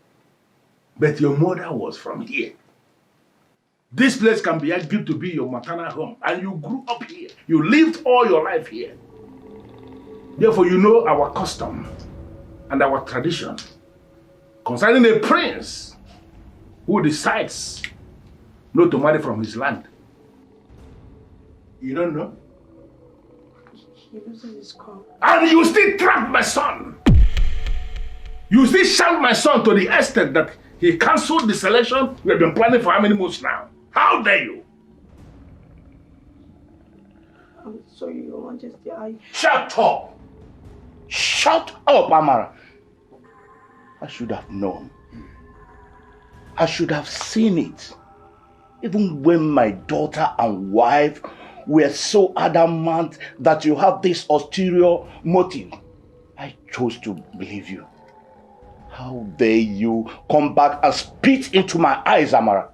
But your mother was from here. This place can be argued to be your maternal home. And you grew up here. You lived all your life here. Therefore, you know our custom and our tradition concerning a prince who decides not to marry from his land. You don't know?
He loses his car.
And you still trap my son. You still shout my son to the extent that he cancelled the selection we have been planning for how many months now? How dare you?
I'm sorry, Your Majesty.
Shut up! Shut up, Amara. I should have known. I should have seen it. Even when my daughter and wife were so adamant that you have this ulterior motive, I chose to believe you. How dare you come back and spit into my eyes, Amara?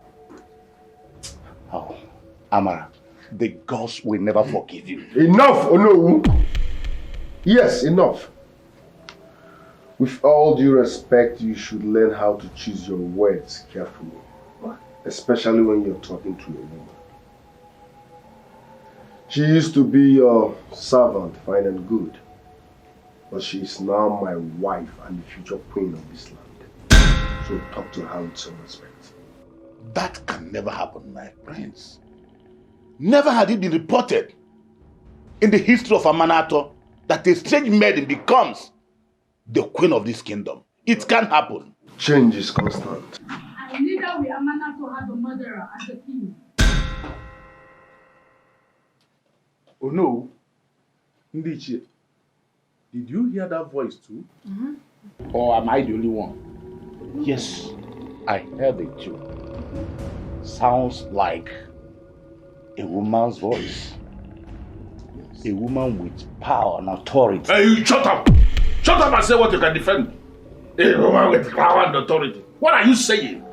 Oh, Amara, the gods will never forgive you.
Enough, Onowu. Yes, enough. With all due respect, you should learn how to choose your words carefully. Especially when you're talking to a woman. She used to be your servant, fine and good. But she is now my wife and the future queen of this land. So talk to her with some respect.
That can never happen, my prince. Never had it been reported in the history of Amanato that a strange maiden becomes the queen of this kingdom. It can't happen.
Change is constant.
And neither will Amanato have a murderer as a king.
Oh no. Ndiche, did you hear that voice too?
Mm-hmm. Or am I the only one? Yes, I heard it too. Sounds like a woman's voice. Yes. A woman with power and authority.
Hey, you shut up! Shut up and say what you can defend. A woman with power and authority. What are you saying?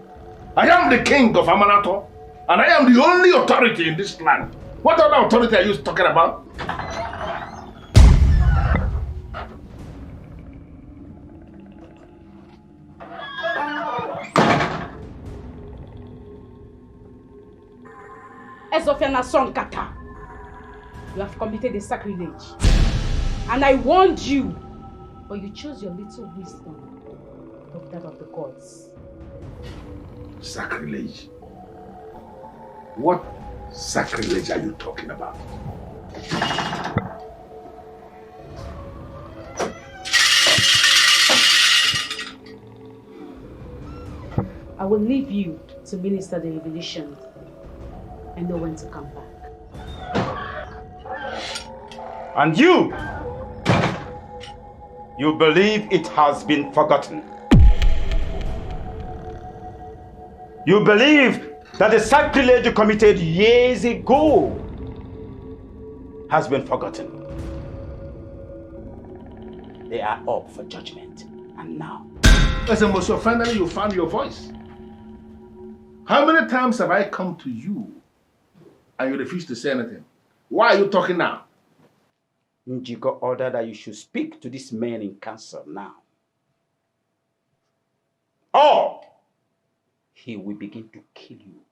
I am the king of Amanato, and I am the only authority in this land. What other authority are you talking about?
Ezofiana Sonkata, you have committed a sacrilege. And I warned you, but you chose your little wisdom of that of the gods.
Sacrilege? What sacrilege are you talking about?
I will leave you to minister the revelation and know when to come back.
And you believe it has been forgotten. You believe that the sacrilege you committed years ago has been forgotten. They are up for judgment, and now.
Listen, Monsieur, finally you found your voice. How many times have I come to you and you refuse to say anything? Why are you talking now?
Njiko ordered that you should speak to this man in council now. Or he will begin to kill you.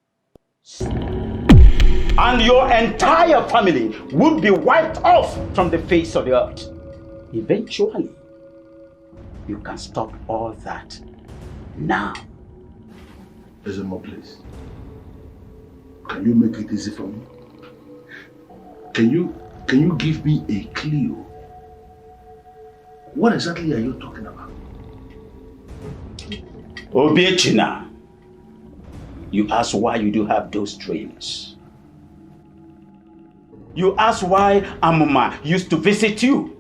And your entire family would be wiped off from the face of the earth. Eventually, you can stop all that now.
Ezemo, please. Can you make it easy for me? Can you give me a clue? What exactly are you talking about?
Obiechina, you ask why you do have those dreams. You ask why Amuma used to visit you.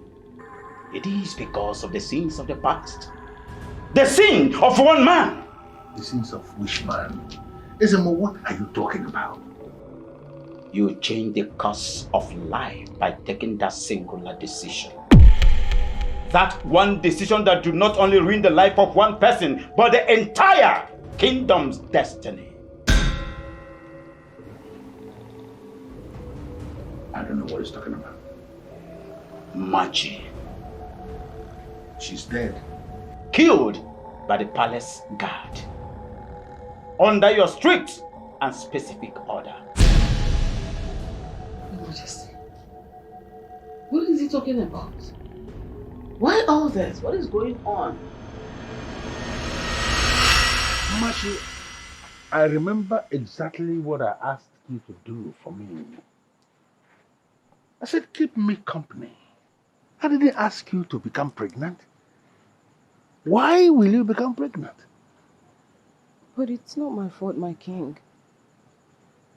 It is because of the sins of the past. The sin of one man.
The sins of which man? Ezemo, what are you talking about?
You change the course of life by taking that singular decision. That one decision that do not only ruin the life of one person, but the entire kingdom's destiny.
I don't know what he's talking about.
Machi.
She's dead.
Killed by the palace guard. Under your strict and specific order.
What is he talking about? Why all this? What is going on?
Machi, I remember exactly what I asked you to do for me. I said, keep me company. I didn't ask you to become pregnant. Why will you become pregnant?
But it's not my fault, my king.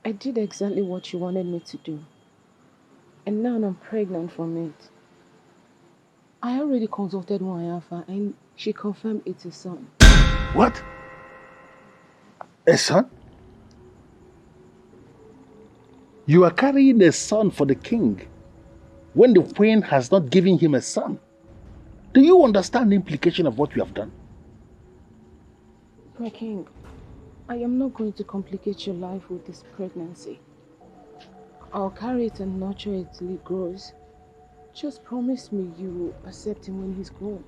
I did exactly what you wanted me to do. And now I'm pregnant from it. I already consulted Wanyafa and she confirmed it's a son.
What? A son? You are carrying a son for the king when the queen has not given him a son. Do you understand the implication of what you have done?
My king, I am not going to complicate your life with this pregnancy. I'll carry it and nurture it till it grows. Just promise me you will accept him when he's grown.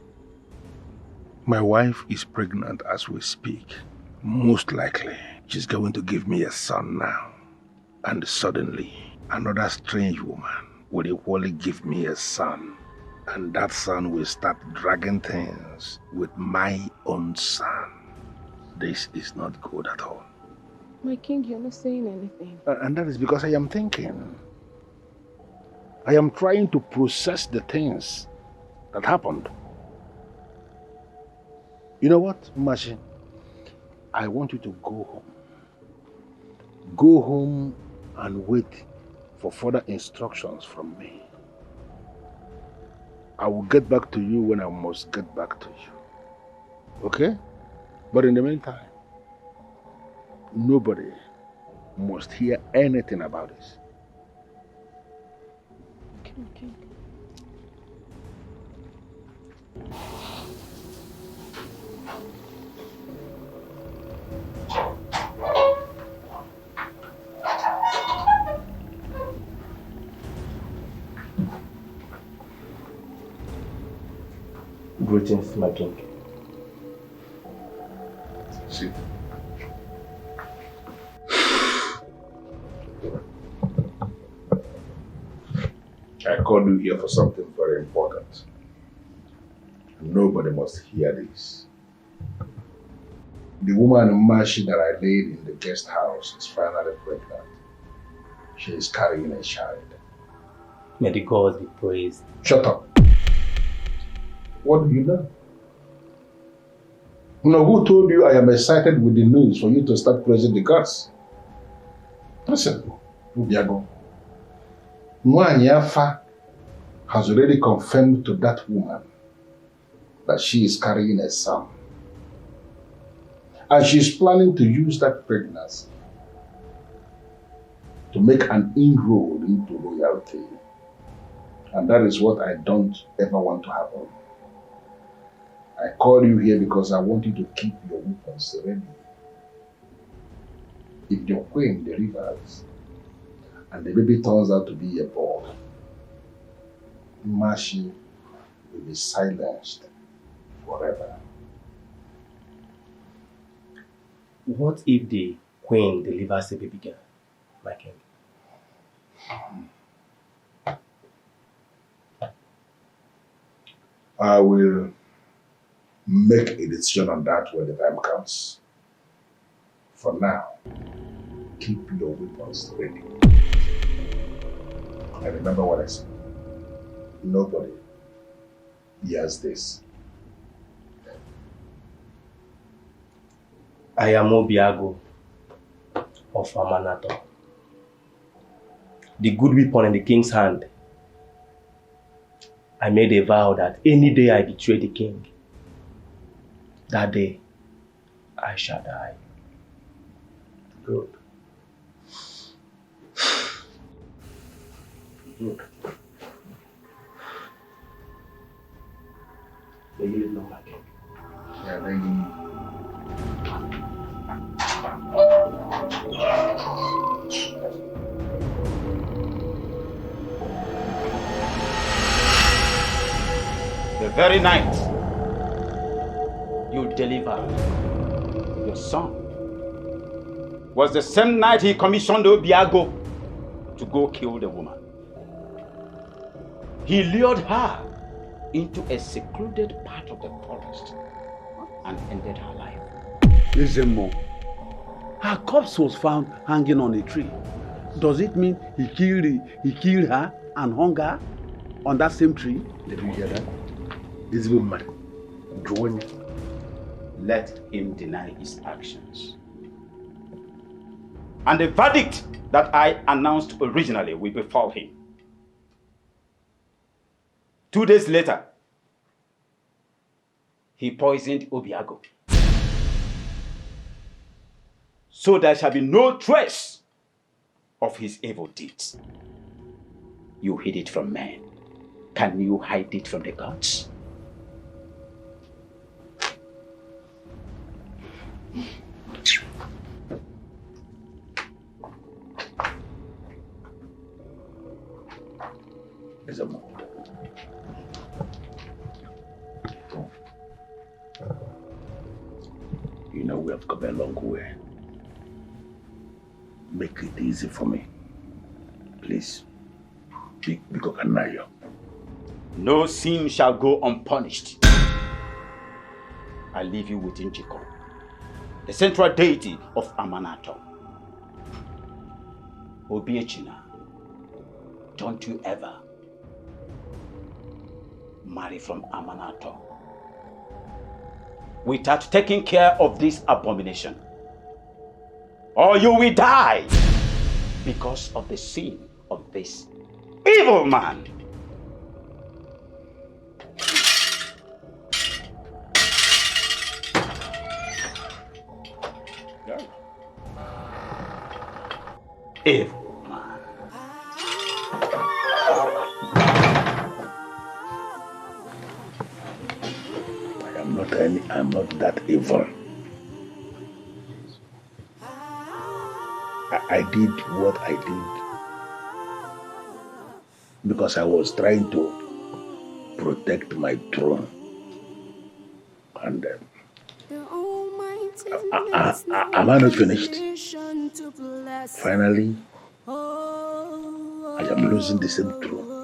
My wife is pregnant as we speak. Most likely, she's going to give me a son now. And suddenly, another strange woman will equally give me a son. And that son will start dragging things with my own son. This is not good at all.
My king, you're not saying anything.
And that is because I am thinking. I am trying to process the things that happened. You know what, Machi? I want you to go home. Go home and wait for further instructions from me. I will get back to you when I must get back to you. Okay? But in the meantime, nobody must hear anything about this.
Okay.
Greetings, my king.
Sit. I called you here for something very important. Nobody must hear this. The woman Machi that I laid in the guest house is finally pregnant. She is carrying a child.
May the gods be praised.
Shut up. What do you know? No, who told you I am excited with the news for you to start praising the gods? Listen, Ubiago. Nwanyafa has already confirmed to that woman that she is carrying a son. And she is planning to use that pregnancy to make an inroad into royalty. And that is what I don't ever want to happen. I called you here because I want you to keep your weapons ready. If your queen delivers and the baby turns out to be a boy, Mashi will be silenced forever.
What if the queen delivers a baby girl, my king?
I will make a decision on that when the time comes. For now, keep your weapons ready. And remember what I said. Nobody hears this.
I am Obiago of Amanato. The good weapon in the king's hand. I made a vow that any day I betray the king, that day I shall die.
Good.
Good. May you live long, my king.
Yeah, then
the very night you delivered your son was the same night he commissioned Obiago to go kill the woman. He lured her into a secluded part of the forest and ended her life.
Izemo, her corpse was found hanging on a tree. Does it mean he killed her and hung her on that same tree?
Did you hear that? This woman, join.
Let him deny his actions. And the verdict that I announced originally will befall him. 2 days later, he poisoned Obiago. So there shall be no trace of his evil deeds. You hid it from men. Can you hide it from the gods?
Izemo. You know we have come a long way. Make it easy for me. Please. Biko Kanayo.
No sin shall go unpunished. I leave you with Njiko, the central deity of Amanato. Obiechina, don't you ever marry from Amanato without taking care of this abomination, or you will die because of the sin of this evil man. Evil man.
I'm not that evil. I did what I did because I was trying to protect my throne. And am I not finished? Finally, I am losing the same throne.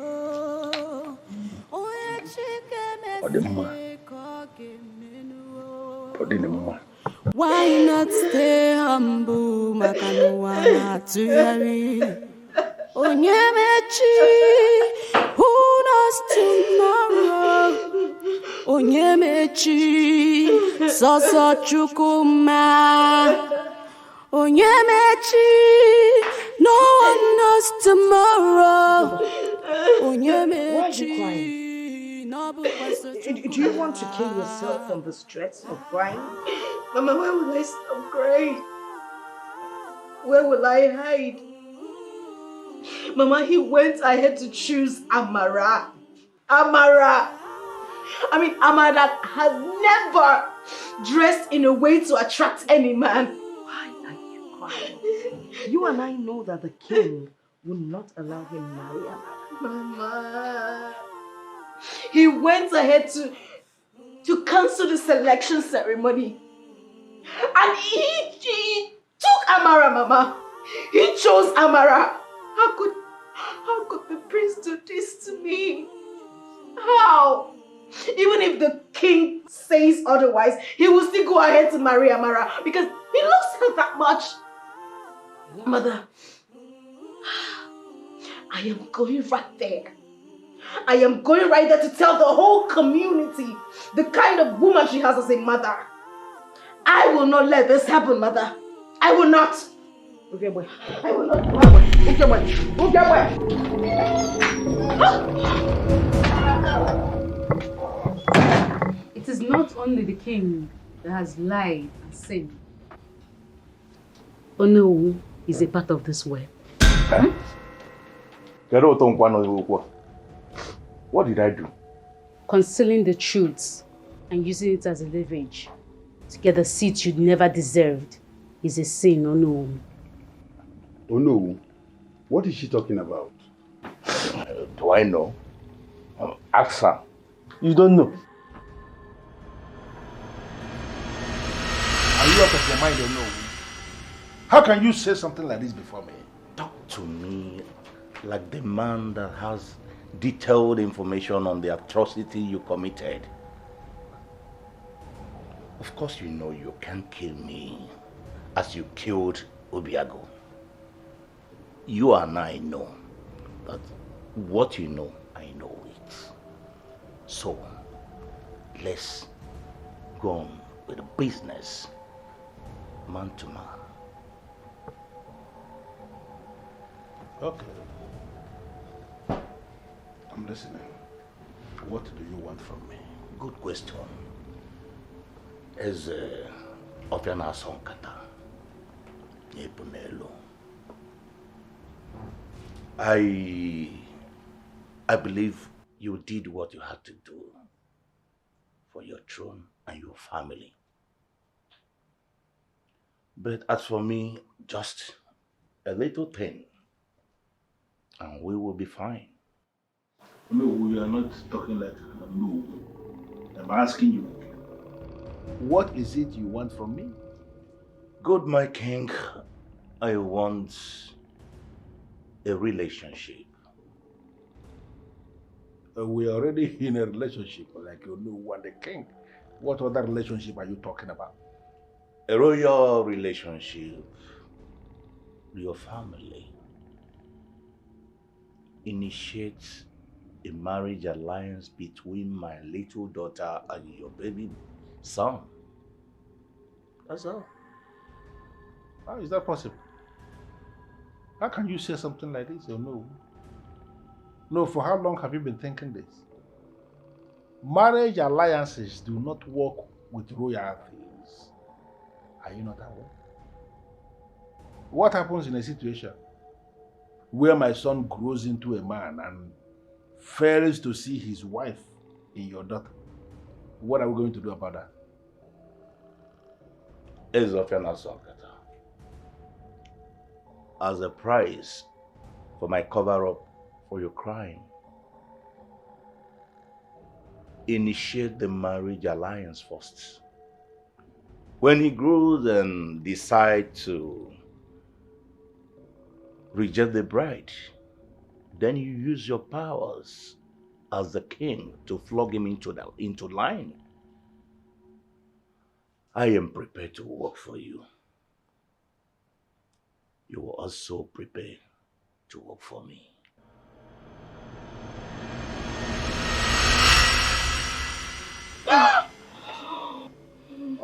Why not stay humble, Makanuana Tuyari? Onyemechi, who knows tomorrow? Onyemechi, Soso Chukuma. Onyemechi, no one knows tomorrow. Onyemechi.
Why are you crying? Do you want to kill yourself from the stress of crying?
Mama, where will I stop crying? Where will I hide? Mama, he went ahead to choose Amara. Amara! I mean, Amara that has never dressed in a way to attract any man.
Why are you crying? You and I know that the king will not allow him to marry Amara.
Mama,
he went ahead to cancel the selection ceremony. And he took Amara, Mama. He chose Amara. How could the prince do this to me? How? Even if the king says otherwise, he will still go ahead to marry Amara because he loves her that much. Mother, I am going right there. I am going right there to tell the whole community the kind of woman she has as a mother. I will not let this happen, Mother. I will not. Okay, boy. I will not. Okay, boy. Okay, boy.
It is not only the king that has lied and sinned. Onowu is a part of this web.
What did I do?
Concealing the truth and using it as a leverage to get the seat you never deserved is a sin, Onowu.
Onowu? What is she talking about? Do I know? Ask her.
You don't know.
Are you out of your mind, Onowu? How can you say something like this before me?
Talk to me like the man that has detailed information on the atrocity you committed. Of course you know you can't kill me as you killed Obiago. You and I know that what you know, I know it. So, let's go on with the business, man to man.
Okay. I'm listening. What do you want from me?
Good question. As Opiana Sonkata, Nepunelo. I believe you did what you had to do for your throne and your family. But as for me, just a little thing, and we will be fine.
No, we are not talking like no. I'm asking you, what is it you want from me?
Good, my king. I want a relationship.
We are already in a relationship, like you know, and the king. What other relationship are you talking about?
A royal relationship with your family. Initiates a marriage alliance between my little daughter and your baby son. That's all.
How is that possible? How can you say something like this? Or no? No, for how long have you been thinking this? Marriage alliances do not work with royalties. Are you not aware? What happens in a situation where my son grows into a man and fails to see his wife in your daughter? What are we going to do about that?
As a price for my cover-up for your crime, initiate the marriage alliance first. When he grows and decides to reject the bride, then you use your powers as the king to flog him into line. I am prepared to work for you. You will also prepare to work for me.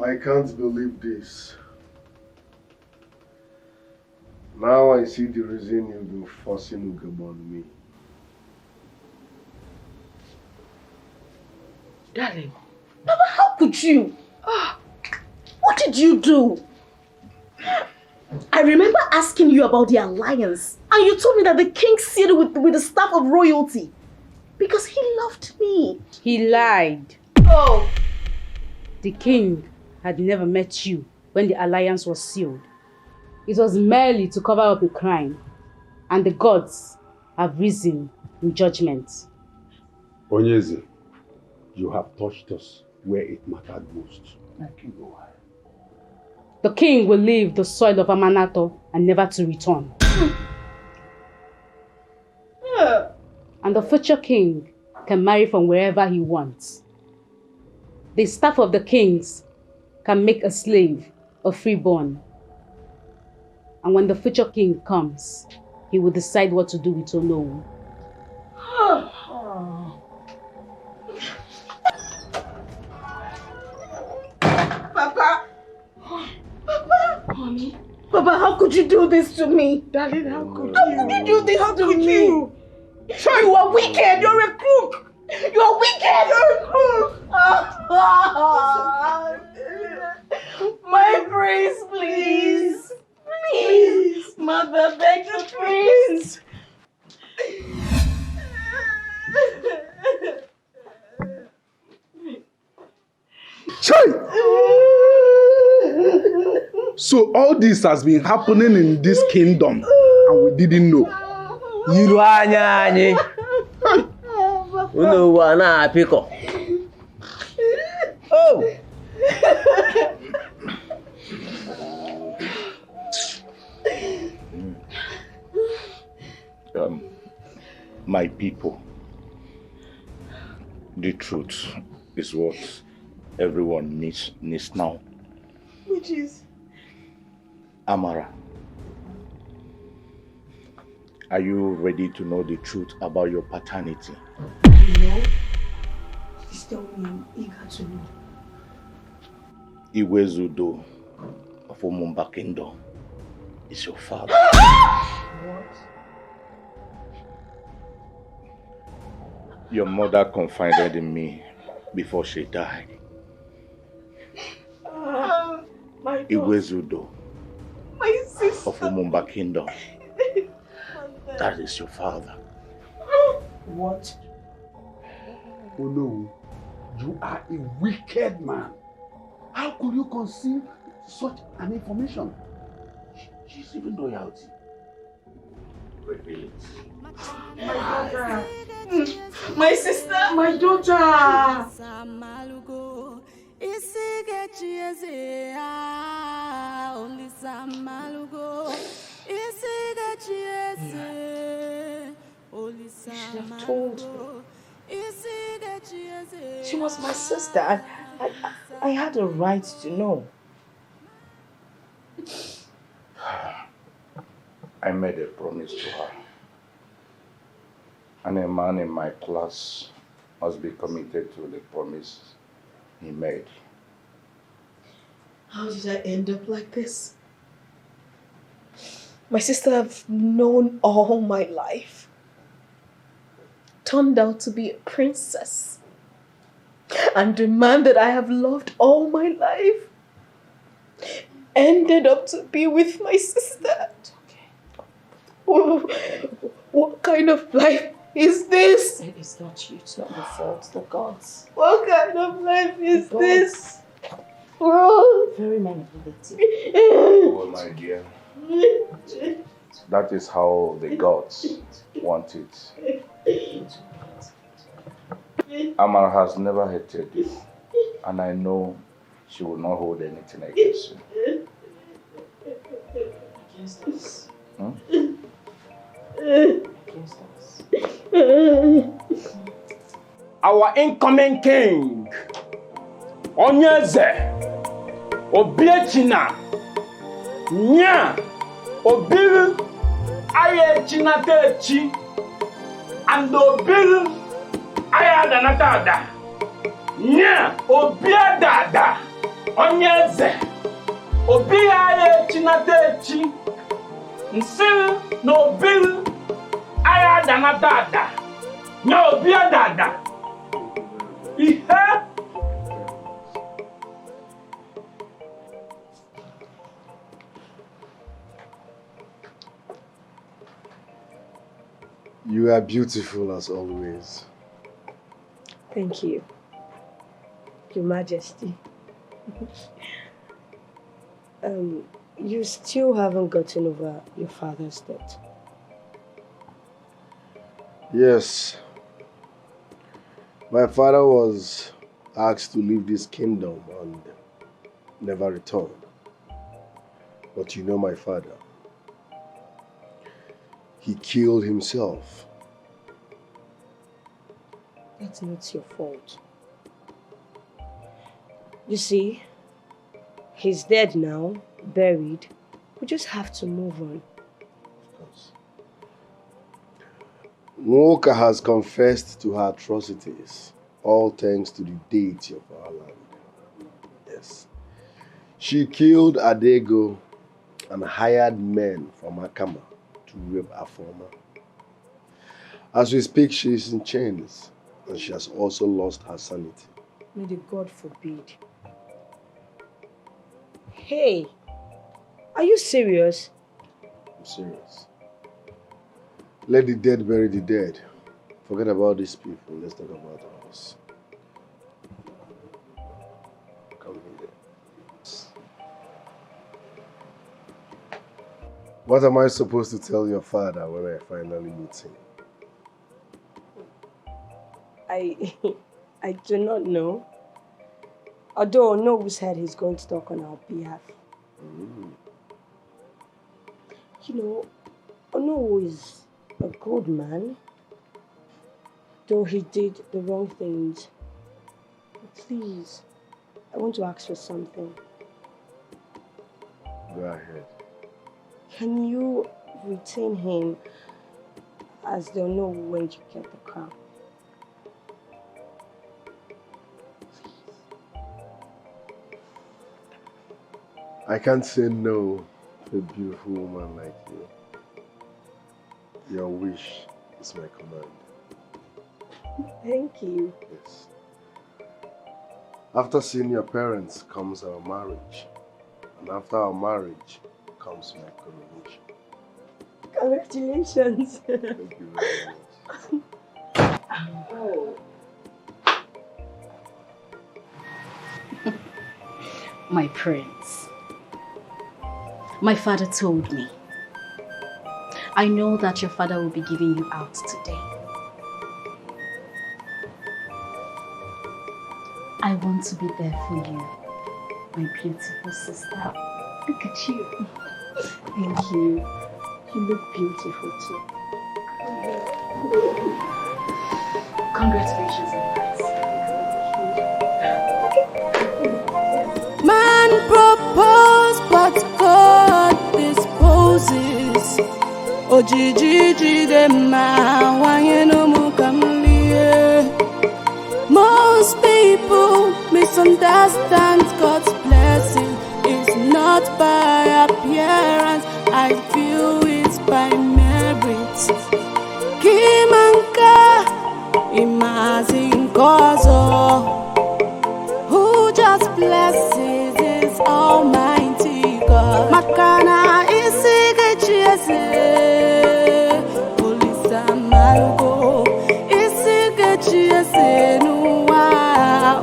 I can't believe this. Now I see the reason you've been forcing Ugebo on me.
Darling, Baba, how could you? What did you do? I remember asking you about the alliance, and you told me that the king sealed with the staff of royalty because he loved me.
He lied.
Oh.
The king had never met you when the alliance was sealed. It was merely to cover up a crime, and the gods have risen in judgment.
Onyeze, You have touched us where it mattered most.
Thank you, Lord.
The king will leave the soil of Amanato and never to return. And the future king can marry from wherever he wants. The staff of the kings can make a slave a freeborn. And when the future king comes, he will decide what to do with Onowu.
Papa! Papa! Mommy? Papa, how could you do this to me? Darling, how could you? How could you do this to me? You are wicked! You're a crook! You're wicked! You're a crook! My prince, please! Please! Mother, beg the prince!
So all this has been happening in this kingdom and we didn't know.
Yiru anya anyị. Unu wa na apiko. Oh.
My people, the truth is what everyone needs now.
Which is?
Amara, are you ready to know the truth about your paternity?
No. Please tell me, I'm eager to know.
Iwezudo of Omumbakindo is your father.
What?
Your mother confided in me before she died.
My
Iwezudo
my sister.
of Omumbakindo. That is your father.
What?
Oh no, you are a wicked man. How could you conceive such an information?
She's even loyalty. Reveal it.
My daughter. My sister. My daughter. You should have told me. She was my sister. I had a right to know.
I made a promise to her. And a man in my class must be committed to the promise he made.
How did I end up like this? My sister I've known all my life turned out to be a princess. And the man that I have loved all my life ended up to be with my sister. What kind of life is this?
It is not you, it's not your fault, it's the gods.
What kind of life is this?
Very manipulative.
Oh, my dear. That is how the gods want it. Amar has never hated you, and I know she will not hold anything against you.
Against us.
Against us.
Our incoming king, Onyeze, Obiechina, Nya, Obiru, Ayechina Techi, and Obiru, Ayadanatada, Nya, Obiadada, Onyeze, Obiayechina Techi, Nsil, no Bill, Ayadanatada, Nya Obiadada.
You are beautiful as always.
Thank you, Your Majesty. You still haven't gotten over your father's death.
Yes. My father was asked to leave this kingdom and never return. But you know my father. He killed himself.
That's not your fault. You see, he's dead now, buried. We just have to move on.
Of course. Nwoka has confessed to her atrocities, all thanks to the deity of our land. Yes. She killed Adego and hired men from Akama to rape Afoma. As we speak, she is in chains and she has also lost her sanity.
May the God forbid. Hey, are you serious?
I'm serious. Let the dead bury the dead. Forget about these people. Let's talk about us. Come here. What am I supposed to tell your father when I finally meet him?
I do not know. Although Onowu said he's going to talk on our behalf. You know, Onowu is a good man. Though he did the wrong things. But please, I want to ask for something.
Go ahead.
Can you retain him as the Onowu when you get the crown?
I can't say no to a beautiful woman like you. Your wish is my command.
Thank you.
Yes. After seeing your parents comes our marriage. And after our marriage comes my coronation.
Congratulations.
Thank you very much.
Oh.
My prince. My father told me. I know that your father will be giving you out today. I want to be there for you, my beautiful sister. Look at you.
Thank you. You look beautiful too.
Congratulations, guys.
Man propose, but God disposes. Ojiji dema wanyeno mukamliye. Most people misunderstand God's blessing. It's not by appearance, I feel it's by merit. Kimanka imagine Gozo, who just blesses his almighty God. Makana isige chiese, Olisa Malgo, isige chiese nuwa,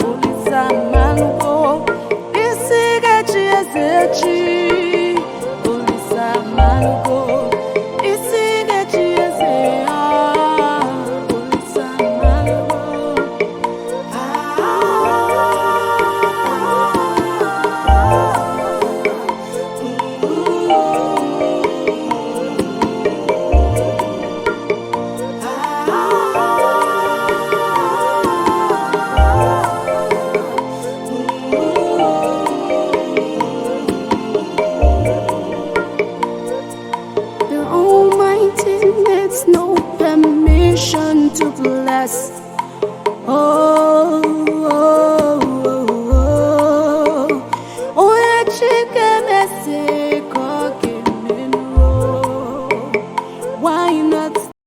Olisa Malgo, isige chiese chi, Olisa Malgo, isige chiese Olisa Malgo. The Almighty needs no permission to bless. Oh.